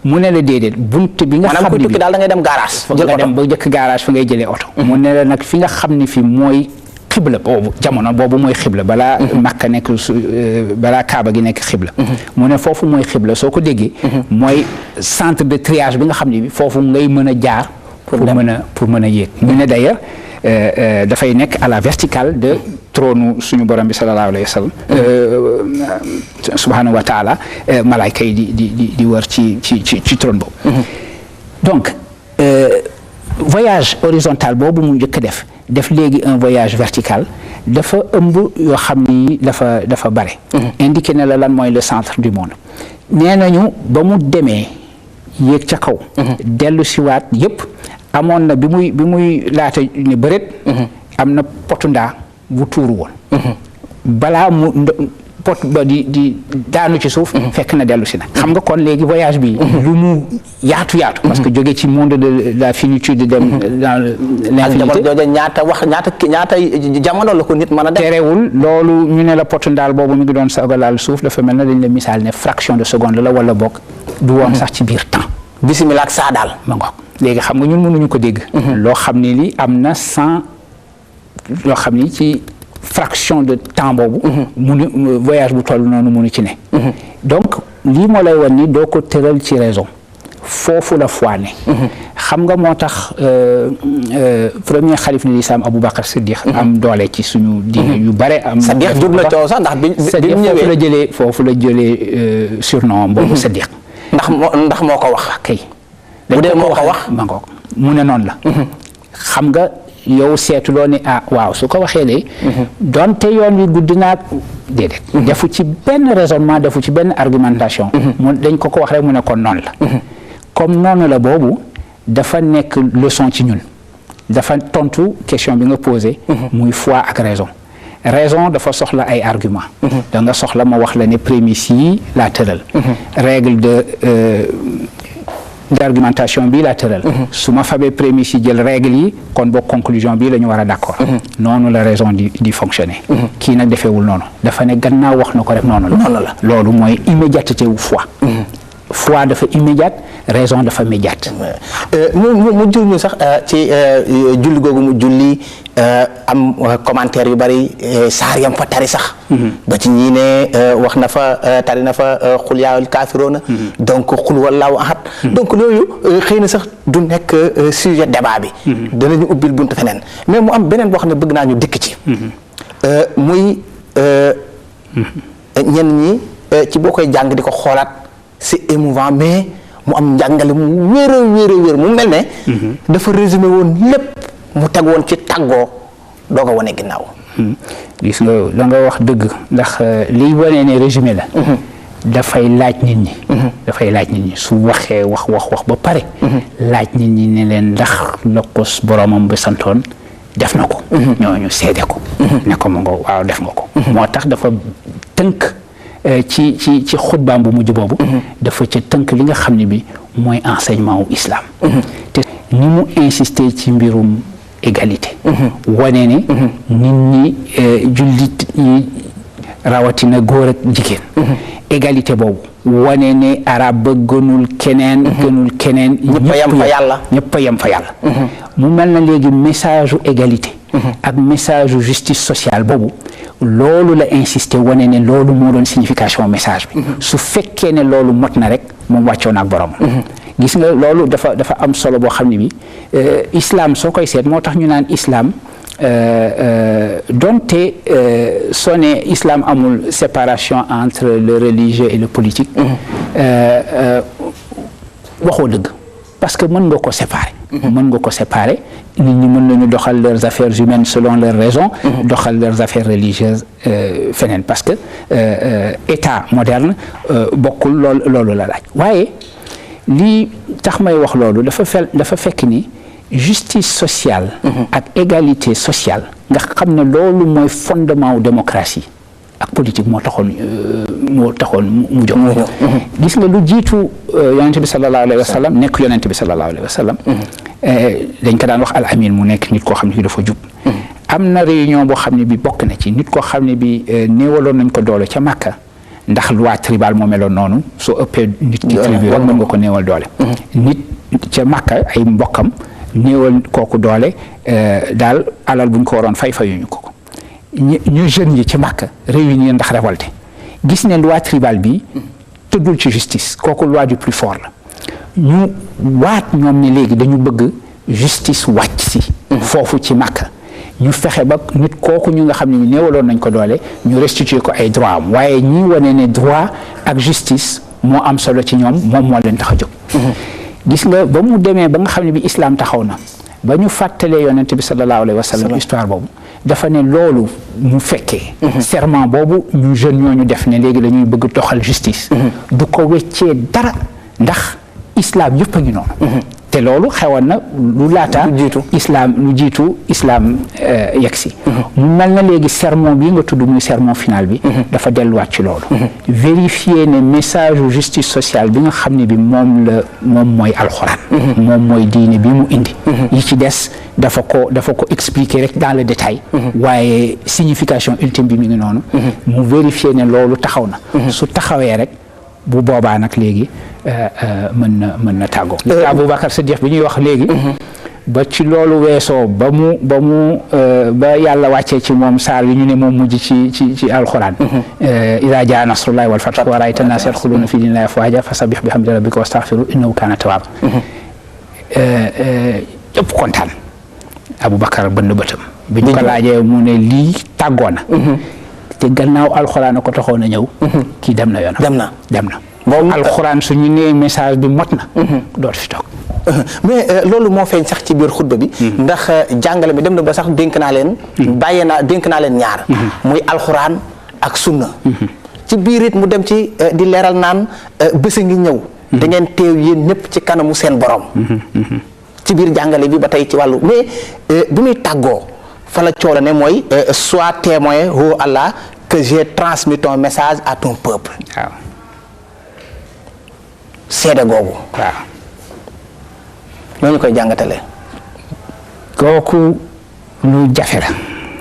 mu ne la déedéet buntu bi nga xam ne bi daal da ngay dem garage nga dem ba jëkk garage fa ngay jëlee oto mu ne la nag fi nga xam ne fi mooy xibla boobu jamono boobu mooy xibla balaa Makka nekk balaa Kaaba gi nekk xibla mu ne foofu mooy xibla soo ko déggee mooy centre de triage bi nga xam ne bi foofu ngay mën a jaar pour mën a yéeg ñu ne d'ailleurs dafay nekk à la verticale de trône suñu borom bi sallallahu alayhi wa sallam subhanahu wa taala malaayka yi di wër ci trône boobu donc voyage horizontal boobu mu njëkk def léegi un voyage vertical dafa ëmb yoo xam ni dafa bare. indiqué na la lan mooy le centre du monde. nee nañu ba mu demee yéeg ca kaw. dellu siwaat yépp amoon na bi muy laata ne bëreet. am na potu ndaa bu tuuru woon. balaa mu pot ba di daanu ci suuf. fekk na dellu si nag. xam nga kon léegi voyage bi. lu mu yaatu. parce que jóge ci monde de la finitude dem dans l'infinité. ak ñaata jamono la ko nit mën a def. terewul loolu ñu ne la potu ndaal boobu mi ngi doon soog a laal suuf dafa mel na dañ la misaal ne fraction de seconde la wala bokk. du woon sax ci biir temps. bisimilah ak saa daal. ma ngoog léegi xam nga ñun mënuñu ko dégg. loo xam ne li am na 100 loo xam ni ci. fraction de temps boobu. voyage bu toll noonu mënu ci ne. donc lii moo lay wan ni doo ko tëral ci raison foofu la foi ne. xam nga moo tax premier xalif ni lislaam Aboubacar Siddiq am doole ci suñu diine yu bare. am Siddiq jur na coow sax ndax bi ñëwee foofu la jëlee surnom boobu Siddiq. ndax moo ko wax kay. bu dee moo ko wax ma ngoog mu ne noonu la. xam nga. yow seetuloo ne waaw su ko waxee de donte yoon wi gudd naa déedéet defu ci benn raisonnement defu ci benn argumentation mu dañ ko wax rek mu ne kon noonu la comme noonu la boobu dafa nekk leçon ci ñun dafa tontu question bi nga posé muy foi ak raison dafa soxla ay argument da nga soxla ma wax la ne prémices yi laa tëral règle d'argumentation bi la tëral su ma fabee prémices yi jël règle yi kon boog conclusion bi la ñu war a d'accord noonu la raison di fonctionner kii nag defeewul noonu dafa ne gannaaw wax na ko rek noonu la loolu mooy immédiateté wu foi dafa immédiate raison dafa médiate mu jur ñu sax ci julli googu mu julli am commentaire yu bari saar yam fa tari sax ba ci ñii ne wax na fa tari na fa xul yaawul kaafiroona donc xul wallaahu ahad donc loolu xëy na sax du nekk sujet débat bi danañu ubbil buntu feneen mais mu am beneen boo xam ne bëgg naa ñu dikk ci muy ñenn ñi ci boo koy jàng di ko xoolaat c'est émouvant mais mu am njàngale mu wéer mu mel ne dafa résumé woon lépp mu teg woon ci tàggoo doog a wane ginnaaw gis nga da nga wax dëgg ndax liy wane ne résumé la dafay laaj nit ñi su waxee wax ba pare laaj nit ñi ne leen ndax la ko boromam bi santoon def na ko ñooñu seede ko ne ko mu nga waaw def nga ko moo tax dafa tënk ci xutbaam bu mujj boobu dafa ca tënk li nga xam ne bi mooy enseignement wu islam te ni mu insister ci mbirum égalité wane ne nit ñi jullit ñi rawatina góor ak jigéen égalité boobu wane ne arab ba gënul keneen ñëpp a yem fa yàlla mu mel na léegi message u égalité ak message u justice sociale boobu loolu la insister wane ne loolu moo doon signification message bi su fekkee ne loolu mot na rek moom wàccoon ak borom gis nga loolu dafa am solo boo xam ne bi islam soo koy seet moo tax ñu naan islam donte soo ne islam amul séparation entre le religieux et le politique waxoo dëgg parce que mën nga ko séparer nit ñi mën nañu doxal leurs affaires humaines selon leurs raisons doxal leurs affaires religieuses feneen parce que état moderne bokkul loolu la laaj waaye lii tax may wax loolu dafa fekk ni justice sociale ak égalité sociale nga xam ne loolu mooy fondement wu démocratie ak politique moo taxoon mu jóg gis nga lu jiitu yonente bi sallallahu alayhi wa sallam nekk yonente bi sallallahu alayhi wa sallam dañ ko daan wax al amin mu nekk nit koo xam ne dafa jub am na réunion boo xam ne bi bokk na ci nit koo xam ne bi néewaloon nañ ko doole ca Makka ndax loi tribal moo meloon noonu soo ëppee nit ki tribu rek mën nga ko néewal doole nit ca Makka ay mbokkam néewal kooku doole daal alal buñ ko waroon fayuñu ko ñu jeunes yi ci Makka réunir ndax révolté gis ne loi tribal bi tuddul ci justice kooku loi du plus fort la ñu waat ñoom ne léegi dañu bëgg justice wàcc si foofu ci Makka ñu fexe ba nit kooku ñu nga xam ne néewaloon nañ ko doole ñu restituer ko ay droit am waaye ñi wane ne droit ak justice moo am solo ci ñoom moom moo leen tax a jóg gis nga ba mu demee ba nga xam ne bi islam taxaw na ba ñu fàttalee yonent bi sallallahu alayhi wa sallam histoire boobu dafa ne loolu mu fekkee serment boobu ñu jeunes ñooñu def ne léegi la ñuy bëgg doxal justice du ko weccee dara ndax islam yëpp a ngi noonu te loolu xewoon na lu laata lu jiitu islam yegsi mu mel na léegi sermon bi nga tudd muy sermon final bi dafa delluwaat ci loolu vérifier ne message justice sociale bi nga xam ne bi moom mooy alxuraan moom mooy diine bi mu indi yi ci des dafa ko expliquer rek dans le détail waaye signification ultime bi mi ngi noonu mu vérifier ne loolu taxaw na su taxawee rek bu boobaa nag léegi mën na tàggoo. Aboubacar Siddiq bi ñuy wax léegi. ba ci loolu weesoo ba yàlla wàccee ci moom saar yi ñu ne moom mujj ci alxuraan. idaa jaa nasrullaahi wal fathu wa ra'ayta n-naasa yadxuluuna fii diinillaahi afwaaja fasabbih bihamdi rabbika wastaghfirhu innahu kaana tawwaaba. ñëpp kontaan. Aboubacar bënn bëtam. bi ñu ko laajee mu ne lii tàggoo na. te gannaaw alxuraan ko taxoon a ñëw. kii dem na yoonam. dem na. boobu alxuraan su ñu nee message bi mot na. doot fi toog. mais loolu moo feeñ sax ci biir xutba bi. ndax jàngale mi dem na ba sax dénk naa leen. dénk naa leen ñaar. muy alxuraan ak sunna. ci biir it mu dem ci di leeral naan bés a ngi ñëw. da ngeen teew yéen ñëpp ci kanamu seen borom. ci biir jàngale bi ba tey ci wàllu mais bi muy tàggoo fa la coola ne mooy sois témoin ô Allah que j'ai transmis ton message à ton peuple. waaw. seede googu. waaw. ñooñu koy jàngatalee. kooku lu jafe la.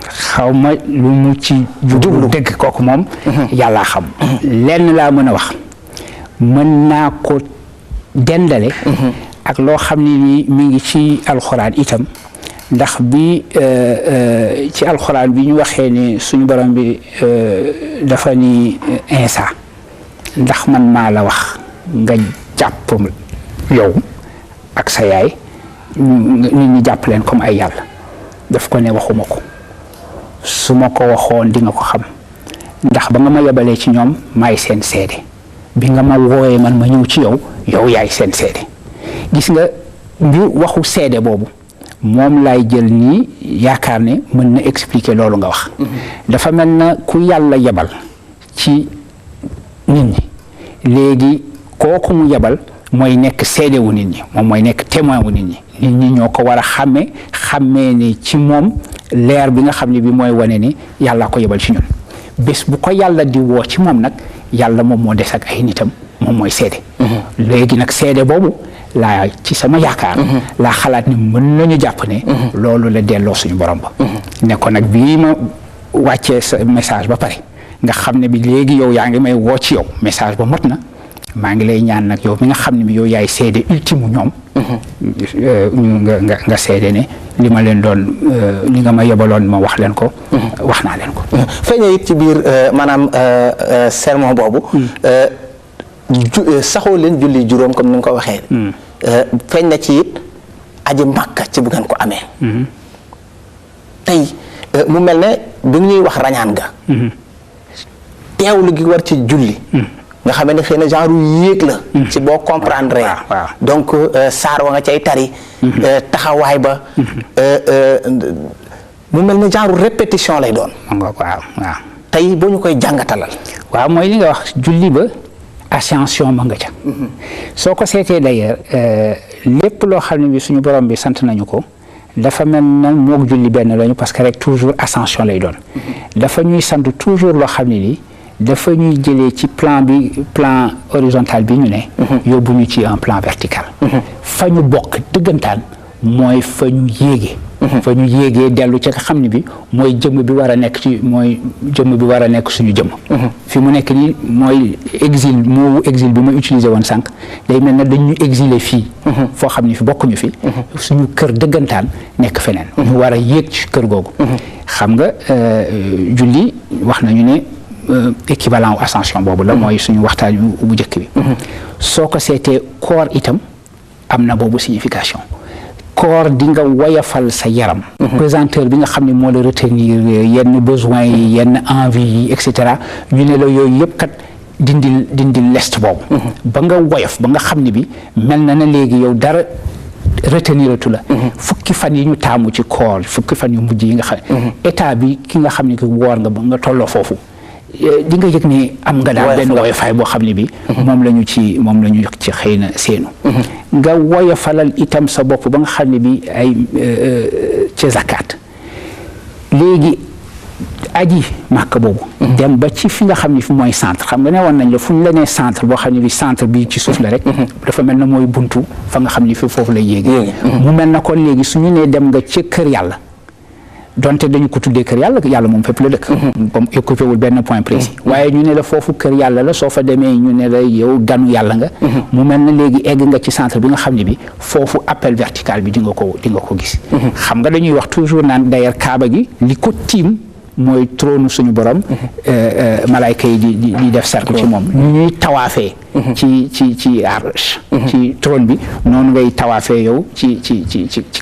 xaw ma lu mu ci jublu dëgg kooku moom. yàllaa xam. lenn laa mën a wax. mën naa ko dendale. ak loo xam ne ni mi ngi ci alxuraan itam. ndax bi ci alxuraan bi ñu waxee ni suñu borom bi dafa ni Insa ndax man maa la wax nga jàpp yow ak sa yaay nit ñi jàpp leen comme ay yàlla daf ko ne waxuma ko su ma ko waxoon di nga ko xam ndax ba nga ma yebalee ci ñoom maay seen seede bi nga ma wooyee man ma ñëw ci yow yaay seen seede gis nga mbir waxu seede boobu moom laay jël nii yaakaar ne mën na expliquer loolu nga wax. dafa mel na ku yàlla yebal ci nit ñi léegi kooku mu yebal mooy nekk seede wu nit ñi moom mooy nekk témoin wu nit ñi ñoo ko war a xàmmee ni ci moom leer bi nga xam ne bi mooy wane ni yàlla ko yebal ci ñun bés bu ko yàlla di woo ci moom nag yàlla moom moo des ak ay nitam moom mooy seede. léegi nag seede boobu. laa ci sama yaakaar laa xalaat ni mën nañu jàpp ne loolu la delloo suñu borom ba ne ko nag bii ma wàccee sa message ba pare nga xam ne bi léegi yow yaa ngi may woo ci yow message ba mot na maa ngi lay ñaan nag yow mi nga xam ne bi yow yaay seede ultime ñoom nga seede ne li ma leen doon li nga ma yebaloon ma wax leen ko wax naa leen ko feeñee it ci biir maanaam sermon boobu saxoo leen julli juróom comme ni nga ko waxee. feeñ na ci it aji màkka ci bu ngeen ko amee. tey mu mel ne bi ñuy wax rañaan ga. teewlu gi war ci julli. nga xam ne xëy na genre yéeg la. ci boo comprendre. donc saar wa nga cay tari. taxawaay ba. mu mel ne genre répétition lay doon. waaw. tey boo ñu koy jàngatalal. waaw mooy li nga wax julli ba. ascension ma nga ca soo ko seetee d'ailleurs lépp loo xam ne bi suñu borom bi sant nañu ko dafa mel na moog julli benn lañu parce que rek toujours ascension lay doon dafa ñuy sant toujours loo xam ne li dafa ñuy jëlee ci plan horizontal bi ñu ne yóbbu ñu ci un plan vertical fa ñu bokk dëggantaan mooy fa ñu yéege fa ñu yéegee dellu ci nga xam ne bi mooy jëmm bi war a nekk suñu jëmm fi mu nekk nii mooy exil bi ma utilisé woon sànq day mel ne dañ ñu exilé fii foo xam ne fi bokkuñu fi suñu kër dëggantaan nekk feneen ñu war a yéeg ci kër googu xam nga julli wax nañu ne équivalent ascension boobu la mooy suñu waxtaan bu njëkk bi soo ko seetee koor itam am na boobu signification koor di nga woyafal sa yaram pesanteur bi nga xam ne moo la retenir yenn besoins yi yenn envie yi et cetera ñu ne la yooyu yëpp kat dindil lest boobu ba nga woyof ba nga xam ne bi mel na léegi yow dara retenir tu la fukki fan yi ñu taamu ci koor fukki fan yu mujj yi nga xam état bi ki nga xam ne ki woor nga ba nga tolloo foofu di nga yëg ne am nga daal benn woyofaay boo xam ne bi moom la ñu ci xëy na seenu nga woyofalal itam sa bopp ba nga xam ne bi ay ci zakat léegi aji màkk boobu dem ba ci fi nga xam ne fi mooy centre xam nga ne woon nañ la fu ñu la nee centre boo xam ne bi centre bi ci suuf la rek dafa mel na mooy buntu fa nga xam ne fi foofu la yéegi mu mel na kon léegi suñu nee dem nga ci kër yàlla donte dañu ko tuddee kër yàlla moom fépp la dëkk comme occupé wul benn point précis waaye ñu ne la foofu kër yàlla la soo fa demee ñu ne la yow ganu yàlla nga mu mel na léegi egg nga ci centre bi nga xam ne bi foofu appel vertical bi di nga ko gis xam nga dañuy wax toujours naan d'ailleurs kaaba gi li ko tiim mooy trône suñu borom malaayka yi di def cercle ci moom ñu ñuy tawaafee ci arche ci trône bi noonu ngay tawaafee yow ci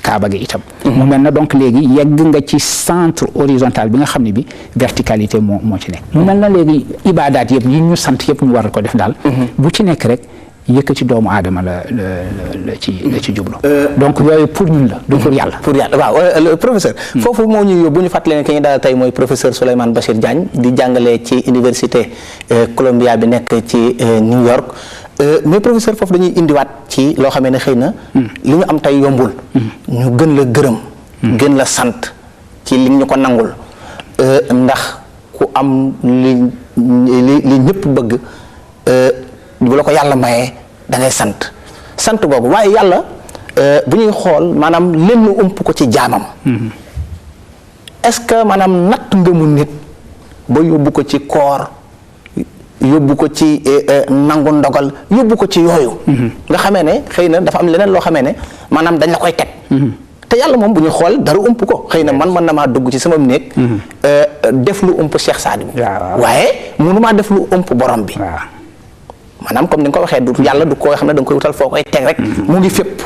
kaaba gi itam mu mel na donc léegi yegg nga ci centre horizontal bi nga xam ne bi verticalité moo ci nekk mu mel na léegi ibaadaat yëpp yi ñu sant yëpp ñu war ko def daal bu ci nekk rek yëkkati doomu aadama la ci jublu donc yooyu pour ñun la du pour yàlla waaw professeur foofu moo ñu yóbbu ñu fàttali ne ki ñu daal tey mooy professeur Souleymane Bachir Diagne di jàngale ci université Columbia bi nekk ci New York mais professeur foofu dañuy indiwaat ci loo xamee ne xëy na li ñu am tey yombul ñu gën la gërëm gën la sant ci li ñu ko nangul ndax ku am li ñëpp bëgg bu la ko yàlla mayee da ngay sant boobu waaye yàlla bu ñuy xool maanaam lenn ump ko ci jaamam est-ce que maanaam natt ngëmu nit ba yóbbu ko ci koor yóbbu ko ci nangu ndogal yóbbu ko ci yooyu nga xamee ne xëy na dafa am leneen loo xamee ne maanaam dañ la koy teg te yàlla moom bu ñuy xool dara ump ko xëy na man mën na maa dugg ci sama néeg def lu ump Cheikh Sadibou waaye mënumaa def lu ump borom bi maanaam comme ni nga ko waxee du yàlla du koo xam ne da nga koy wutal foo koy teg rek mu ngi fépp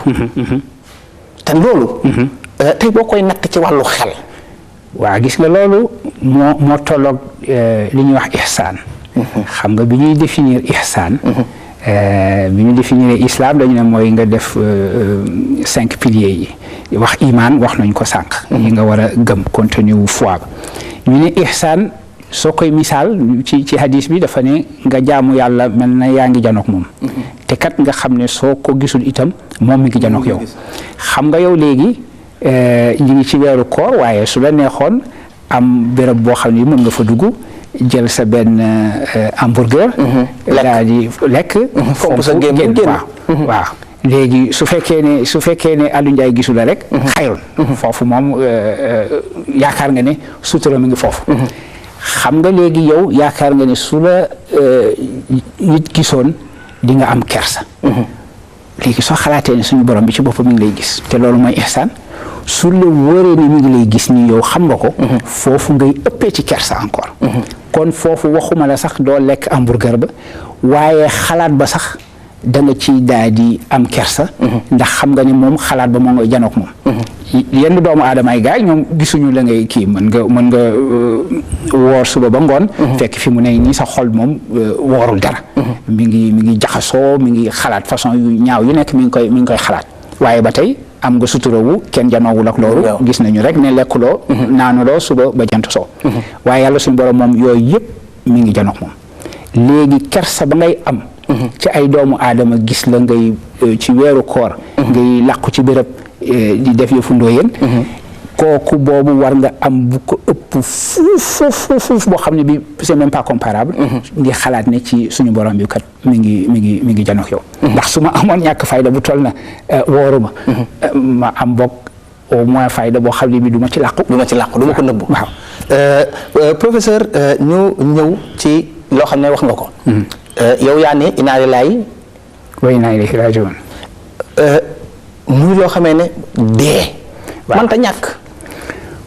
te loolu tey boo koy natt ci wàllu xel waaw gis nga loolu moo tolloog li ñuy wax ihsaan xam nga bi ñuy définir ihsaan bi ñu définir islam dañu ne mooy nga def 5 piliers yi wax iman wax nañ ko sànq yi nga war a gëm contenu wu foi ba ñu ne ihsaan soo koy misaal ci hadis bi dafa ne nga jaamu yàlla mel na yaa ngi janook moom te kat nga xam ne soo ko gisul itam moom mi ngi janook yow xam nga yow léegi ñu ngi ci weeru koor waaye su la neexoon am béréb boo xam ne mën nga fa dugg jël sa benn hamburger daal di lekk fomp sa gémmiñ waaw léegi su fekkee ne Aliou Ndiaye gisul la rek xayrun foofu moom yaakaar nga ne sutura mi ngi foofu xam nga léegi yow yaakaar nga ne su la nit gisoon di nga am kersa léegi soo xalaatee ne suñu borom bi ci boppam mi ngi lay gis te loolu mooy ihsaan su la wóoree ne mi ngi lay gis ni yow xam nga ko foofu ngay ëppee ci kersa encore kon foofu waxuma la sax doo lekk hamburger ba waaye xalaat ba sax da nga ci daal di am kersa ndax xam nga ne moom xalaat ba moo ngay janook moom yenn doomu aadama ay gaay ñoom gisuñu la ngay kii mën nga woor suba ba ngoon fekk fi mu ne nii sa xol moom woorul dara mi ngi jaxasoo mi ngi xalaat façon yu ñaaw yu nekk mi ngi koy xalaat waaye ba tey am nga suturawu kenn janoowul ak loolu gis nañu rek ne lekkuloo naanuloo suba ba jant soo waaye yàlla suñu borom moom yooyu yëpp mi ngi janook moom léegi kersa ba ngay am ci ay doomu aadama gis la ngay ci weeru koor ngay làqu ci béréb di def yëfu ndóoyeen kooku boobu war nga am bu ko ëpp fuuf boo xam ne bi c'est même pas comparable ngi xalaat ne ci suñu borom bi kat mi ngi janook yow ndax su ma amoon ñàkk fayda bu toll na wooruma ma am bokk au moins fayda boo xam ne bi du ma ci làqu du ma ko nëbbu waaw professeur ñu ñëw ci loo xam ne wax nga ko yow yaa ne inna lillahi wa inna ilayhi raji'un muy loo xamee ne dee mënta ñàkk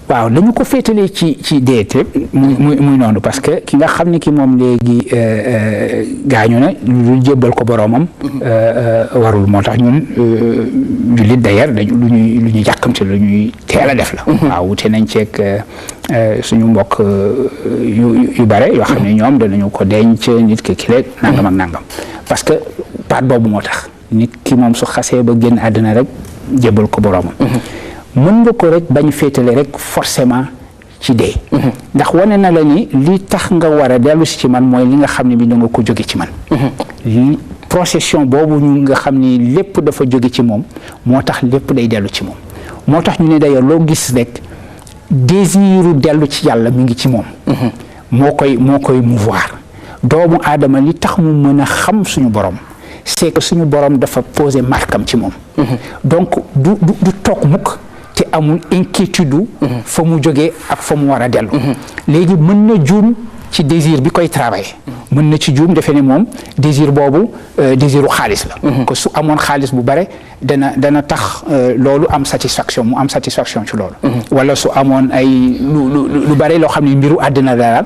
waaw dañu ko féetalee ci dee te muy noonu parce que ki nga xam ne ki moom léegi gaañu na lu jébbal ko boroomam warul moo tax ñun jullit d'ailleurs dañu lu ñuy jàkkamte lu ñuy teel a def la waaw wute nañ ceeg suñu mbokk yu bare yoo xam ne ñoom danañu ko denc nit ki kileeg nangam ak nangam parce que baat boobu moo tax nit ki moom su xasee ba génn àddina rek jébbal ko boroomam mën nga ko rek bañ féetale rek forcément ci dee ndax wane na la ni li tax nga war a dellu si ci man mooy li nga xam ne bi da nga ko jóge ci man procession boobu ñu nga xam ni lépp dafa jóge ci moom moo tax lépp day dellu ci moom moo tax ñu ne d'ailleurs loo gis rek désiru dellu ci yàlla mi ngi ci moom moo koy mouvoir doomu aadama li tax mu mën a xam suñu borom c'est que suñu borom dafa poser markam ci moom donc du toog mukk te amul inquiétude fa mu jógee ak fa mu war a dellu léegi mën na juum ci désir bi koy travailler mën na ci juum defe ne moom désir boobu désiru xaalis la que su amoon xaalis bu bare dana tax loolu am satisfaction mu am satisfaction ci loolu wala su amoon ay lu bare loo xam ne mbiru àddina daal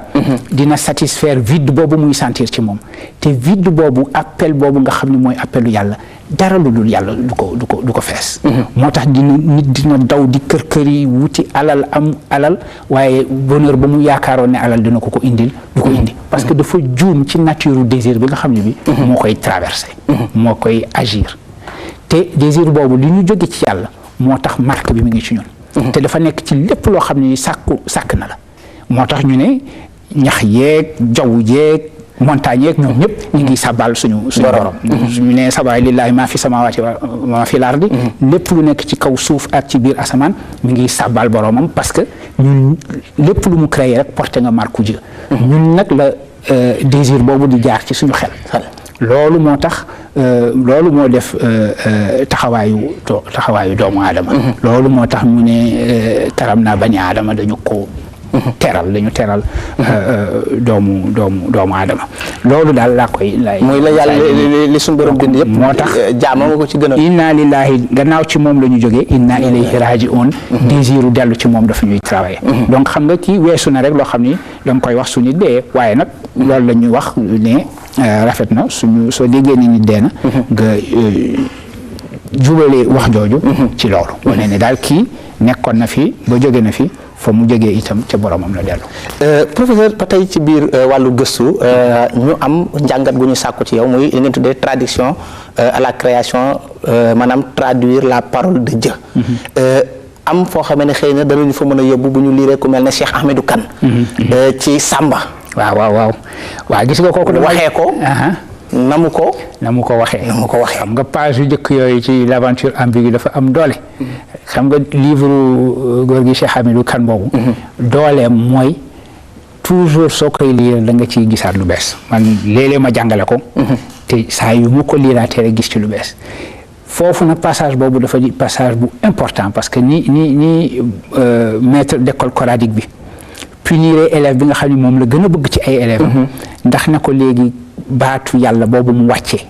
dina satisfaire vide boobu muy sentir ci moom te vide boobu appel boobu nga xam ne mooy appelu yàlla dara lu dul yàlla du ko fees moo tax nit dina daw di kër-këri wuti am alal waaye bonheur ba mu yaakaaroon ne alal dina ko indil du ko indi parce que dafa juum ci nature désir bi nga xam ne bi moo koy traversé moo koy agir te désir boobu li ñu jóge ci yàlla moo tax marque bi mu ngi ci ñun te dafa nekk ci lépp loo xam ne sàkk na la moo tax ñu ne ñax yeeg jaww jeeg montagne yeeg ñoom ñëpp ñu ngi sabal suñu borom ñu ne sabaa lillahi maa fi samaawaati wa maa fi lardi lépp lu nekk ci kaw suuf ak ci biir asamaan mi ngi sabal boromam parce que ñun lépp lu mu créé rek porté nga marque Dieu ñun nag la désir boobu di jaar ci suñu xel loolu moo tax loolu moo def taxawaayu doomu aadama loolu moo tax mu ne karam naa bani aadama dañu dañu teral doomu aadama loolu daal laa koy mooy la yàlla li suñu borom bind yëpp moo tax jaama nga ko ci gën a inna lillahi gannaaw ci moom la ñu jógee inna ilayhi raji'un désiru dellu ci moom dafa ñuy travailler donc xam nga kii weesu na rek loo xam ni da nga koy wax su nit dee waaye nag loolu la ñuy wax ne rafet na soo déggee ni nit dee na nga jubalee wax jooju ci loolu wane ne daal kii nekkoon na fi ba jóge na fi fa mu jógee itam ca boromam la dellu. Professeur ba tey ci biir wàllu gëstu ñu am njàngat gu ñu sàkku ci yow muy li ngeen tuddee traduction à la création maanaam traduire la parole de Dieu. am foo xamee ne xëy na danañu fa mën a yóbbu bu ñu liiree ku mel ne Cheikh Ahmedou Kane. ci Samba. waaw gis nga kooku waxee ko. na mu ko waxee. xam nga page yu njëkk yooyu ci l'aventure ambiguë dafa am doole. xam nga livre góor gi Cheikh Hamidou Kane boobu. dooleem mooy toujours soo koy lire da nga ciy gisaat lu bees man léeg-léeg ma jàngale ko. te saa yu ma ko liiraatee rek gis ci lu bees. foofu nag passage boobu dafa di passage bu important parce que ni maître d'école coranique bi punir élève bi nga xam ne moom la gën a bëgg ci ay élèves. ndax na ko léegi. baatu yàlla boobu mu wàccee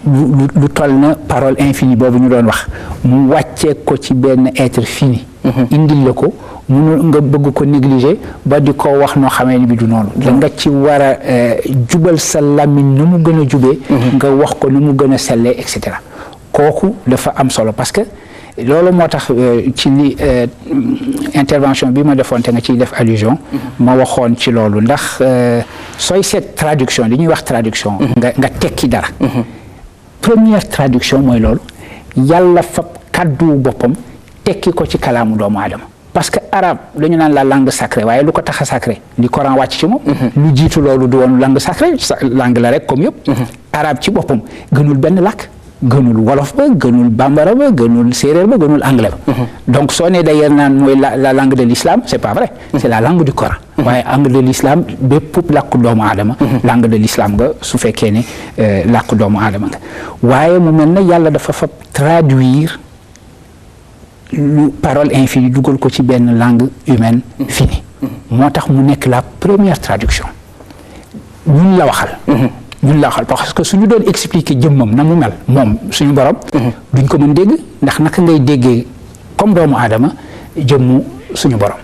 lu toll na parole infinie boobu ñu doon wax mu wàccee ko ci benn être fini indil la ko munu nga bëgg ko négliger ba di ko wax noo xamee ni bi du noonu da nga ci war a jubal sa làmmiñ nu mu gën a jubee nga wax ko nu mu gën a sellee et cetera kooku dafa am solo parce que loolu moo tax ci li intervention bi ma defoon te nga ciy def allusion ma waxoon ci loolu ndax sooy seet traduction li ñuy wax traduction nga tekki dara première traduction mooy loolu yàlla fab kàddu boppam tekki ko ci kalaamu doomu aadama parce que arabe dañu naan la langue sacrée waaye lu ko tax a sacré li Coran wàcc ci moom lu jiitu loolu du woon langue sacrée langue la rek comme yëpp arabe ci boppam gënul benn làkk gënul wolof ba gënul bambara ba gënul séeréer ba gënul anglais ba donc soo ne d'ailleurs naan mooy la langue de l'islam c'est pas vrai c'est la langue du Coran waaye langue de l'islam bépp làkku doomu aadama langue de l'islam nga su fekkee ne làkku doomu aadama nga waaye mu mel na yàlla dafa fab traduire lu parole infinie dugal ko ci benn langue humaine finie moo tax mu nekk la première traduction ñun la waxal parce que suñu doon expliquer jëmmam na mu mel moom suñu borom duñ ko mën dégg ndax naka ngay déggee comme doomu aadama jëmmu suñu borom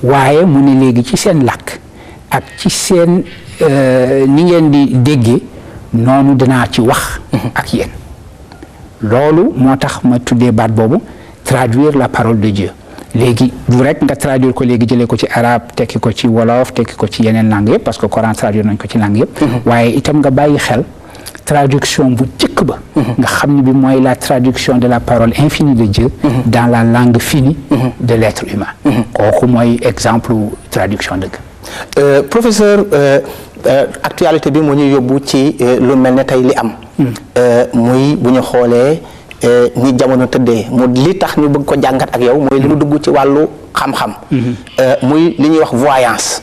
waaye mu ne léegi ci seen làkk ak ci seen ni ngeen di déggee noonu dinaa ci wax ak yéen loolu moo tax ma tuddee baat boobu traduire la parole de Dieu léegi du rek nga traduire ko léegi jëlee ko ci arabe tekki ko ci wolof tekki ko ci yeneen langue yëpp parce que Coran traduire nañ ko ci langue yëpp waaye itam nga bàyyi xel traduction bu jëkk ba nga xam ne bi mooy la traduction de la parole infinie de Dieu dans la langue finie de l'être humain kooku mooy exemple traduction dëgg professeur actualité bi moo ñuy yóbbu ci lu mel ne tey li am muy bu ñu xoolee ni jamono tëddee mu li tax ñu bëgg ko jàngat ak yow mooy li mu dugg ci wàllu xam-xam muy li ñuy wax voyance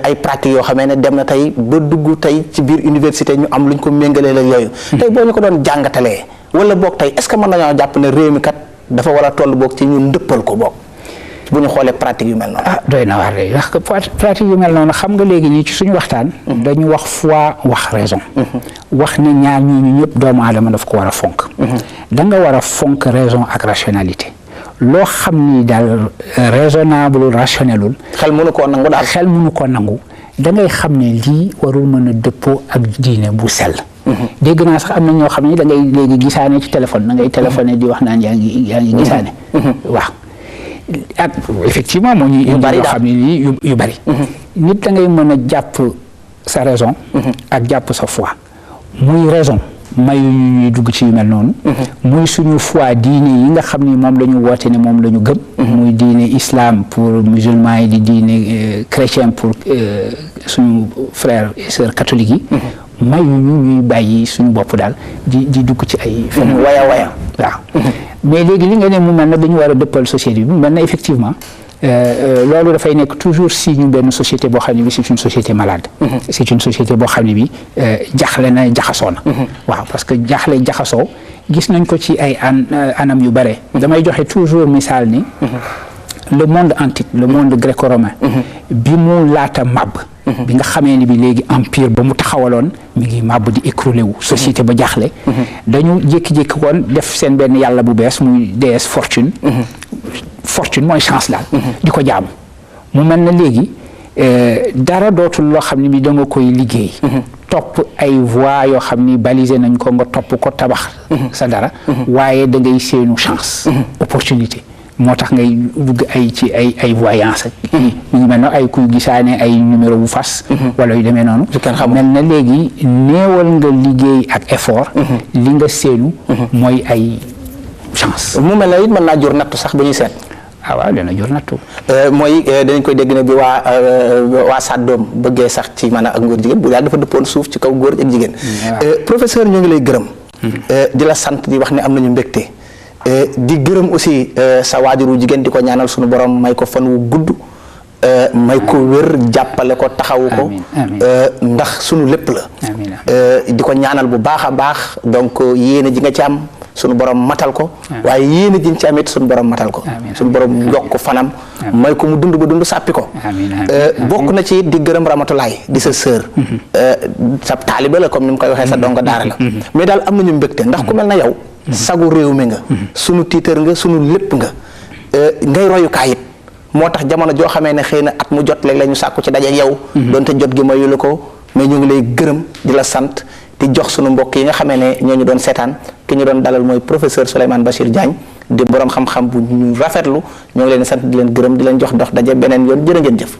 ay pratiques yoo xamee ne dem na tey ba dugg tey ci biir université ñu am luñ ko méngalee la yooyu tey boo ñu ko doon jàngatalee wala boog tey est-ce que mën nañoo jàpp ne réew mi kat dafa war a toll boog ci ñu ndëppal ko boog bu ñu xoolee pratique yu mel noonu. doy na waar de wax que pratique yu mel noonu xam nga léegi nii ci suñu waxtaan. dañu wax foi wax raison. wax ne ñaar ñooñu ñëpp doomu aadama daf ko war a fonk. da nga war a fonk raison ak rationalité. loo xam ni daal raisonnable rationnelul. xel mënu koo nangu daal xel mënu koo nangu da ngay xam ne lii warul mën a dëppoo ak diine bu sell. dégg naa sax am na ñoo xam ni da ngay léegi gisaane ci téléphone da ngay téléphoné di wax naan yaa ngi gisaane. waaw. ak effectivement moo ñuy indi yoo xam ne nii yu bari nit da ngay mën a jàpp sa raison ak jàpp sa foi muy raison mayu ñu ñuy dugg ci yu mel noonu muy suñu foi diine yi nga xam ni moom la ñu woote ne moom la ñu gëm muy diine islam pour musulman yi di diine chrétien pour suñu frères et sœurs catholiques yi mayu ñu ñuy bàyyi suñu bopp daal di dugg ci ay feneen waya waaw mais léegi li nga ne mu mel na dañu war a dëppal société bi mu mel na effectivement loolu dafay nekk toujours si ñu benn société boo xam ne bi c'est une société malade c'est une société boo xam ne bi jaxle na jaxasoo na waaw parce que jaxle jaxasoo gis nañ ko ci ay anam yu bare damay joxe toujours misaal ni le monde antique le monde gréco-romain bi mu laata màbb bi nga xamee ni bi léegi empire ba mu taxawaloon mi ngi màbb di écroulé wu société ba jaaxle dañu jékki-jékki woon def seen benn yàlla bu bees muy déesse fortune fortune mooy chance daal di ko jaamu mu mel na léegi dara dootul loo xam ne bi da nga koy liggéey topp ay voies yoo xam ni balisé nañ ko nga topp ko tabax sa dara waaye da ngay seenu chance opportunité moo tax ngay dugg ay voyance ak mu ngi mel ne ay kuy gisaane ay numéro bu fas wala yu demee noonu mel na léegi néewal nga liggéey ak effort li nga seenu mooy ay chance mu mel na it mën naa jur nattu sax ba ñuy seet waaw dana jur nattu mooy dañ koy dégg ne bi waa Saddoom bëggee sax ci maanaam ak ngóor jigéen bu daal dafa dëppoon suuf ci kaw góor ak jigéen professeur ñoo ngi lay gërëm di la sant di wax ne am nañu mbégte di gërëm aussi sa waajuru jigéen di ko ñaanal suñu borom may ko fan wu gudd may ko wér jàppale ko taxawu ko ndax suñu lépp la di ko ñaanal bu baax a baax donc yéene ji nga ci am suñu borom matal ko waaye yéene ji nga ci amit suñu borom matal ko suñu borom yokk ko fanam may ko mu dund ba dund sàppi ko bokk na ci di gërëm Ramatulaay di sa sœur sa taalibe la comme ni mu koy waxee sa donga daara la mais daal am nañu mbégte ndax ku mel na yow sagu réew mi nga sunu tiitër nga sunu lépp nga ngay royukaay it moo tax jamono joo xamee ne xëy na at mu jot léeg la ñu sàkku ci daje yow doonte jot gi mayu la ko mais ñu ngi lay gërëm di la sant di jox sunu mbokk yi nga xamee ne ñoo ñu doon seetaan ki ñu doon dalal mooy professeur Souleymane Bachir Diagne di borom xam-xam bu ñu rafetlu ñoo ngi leen sant di leen gërëm di leen jox dox daje beneen yoon jërë ngeen jëf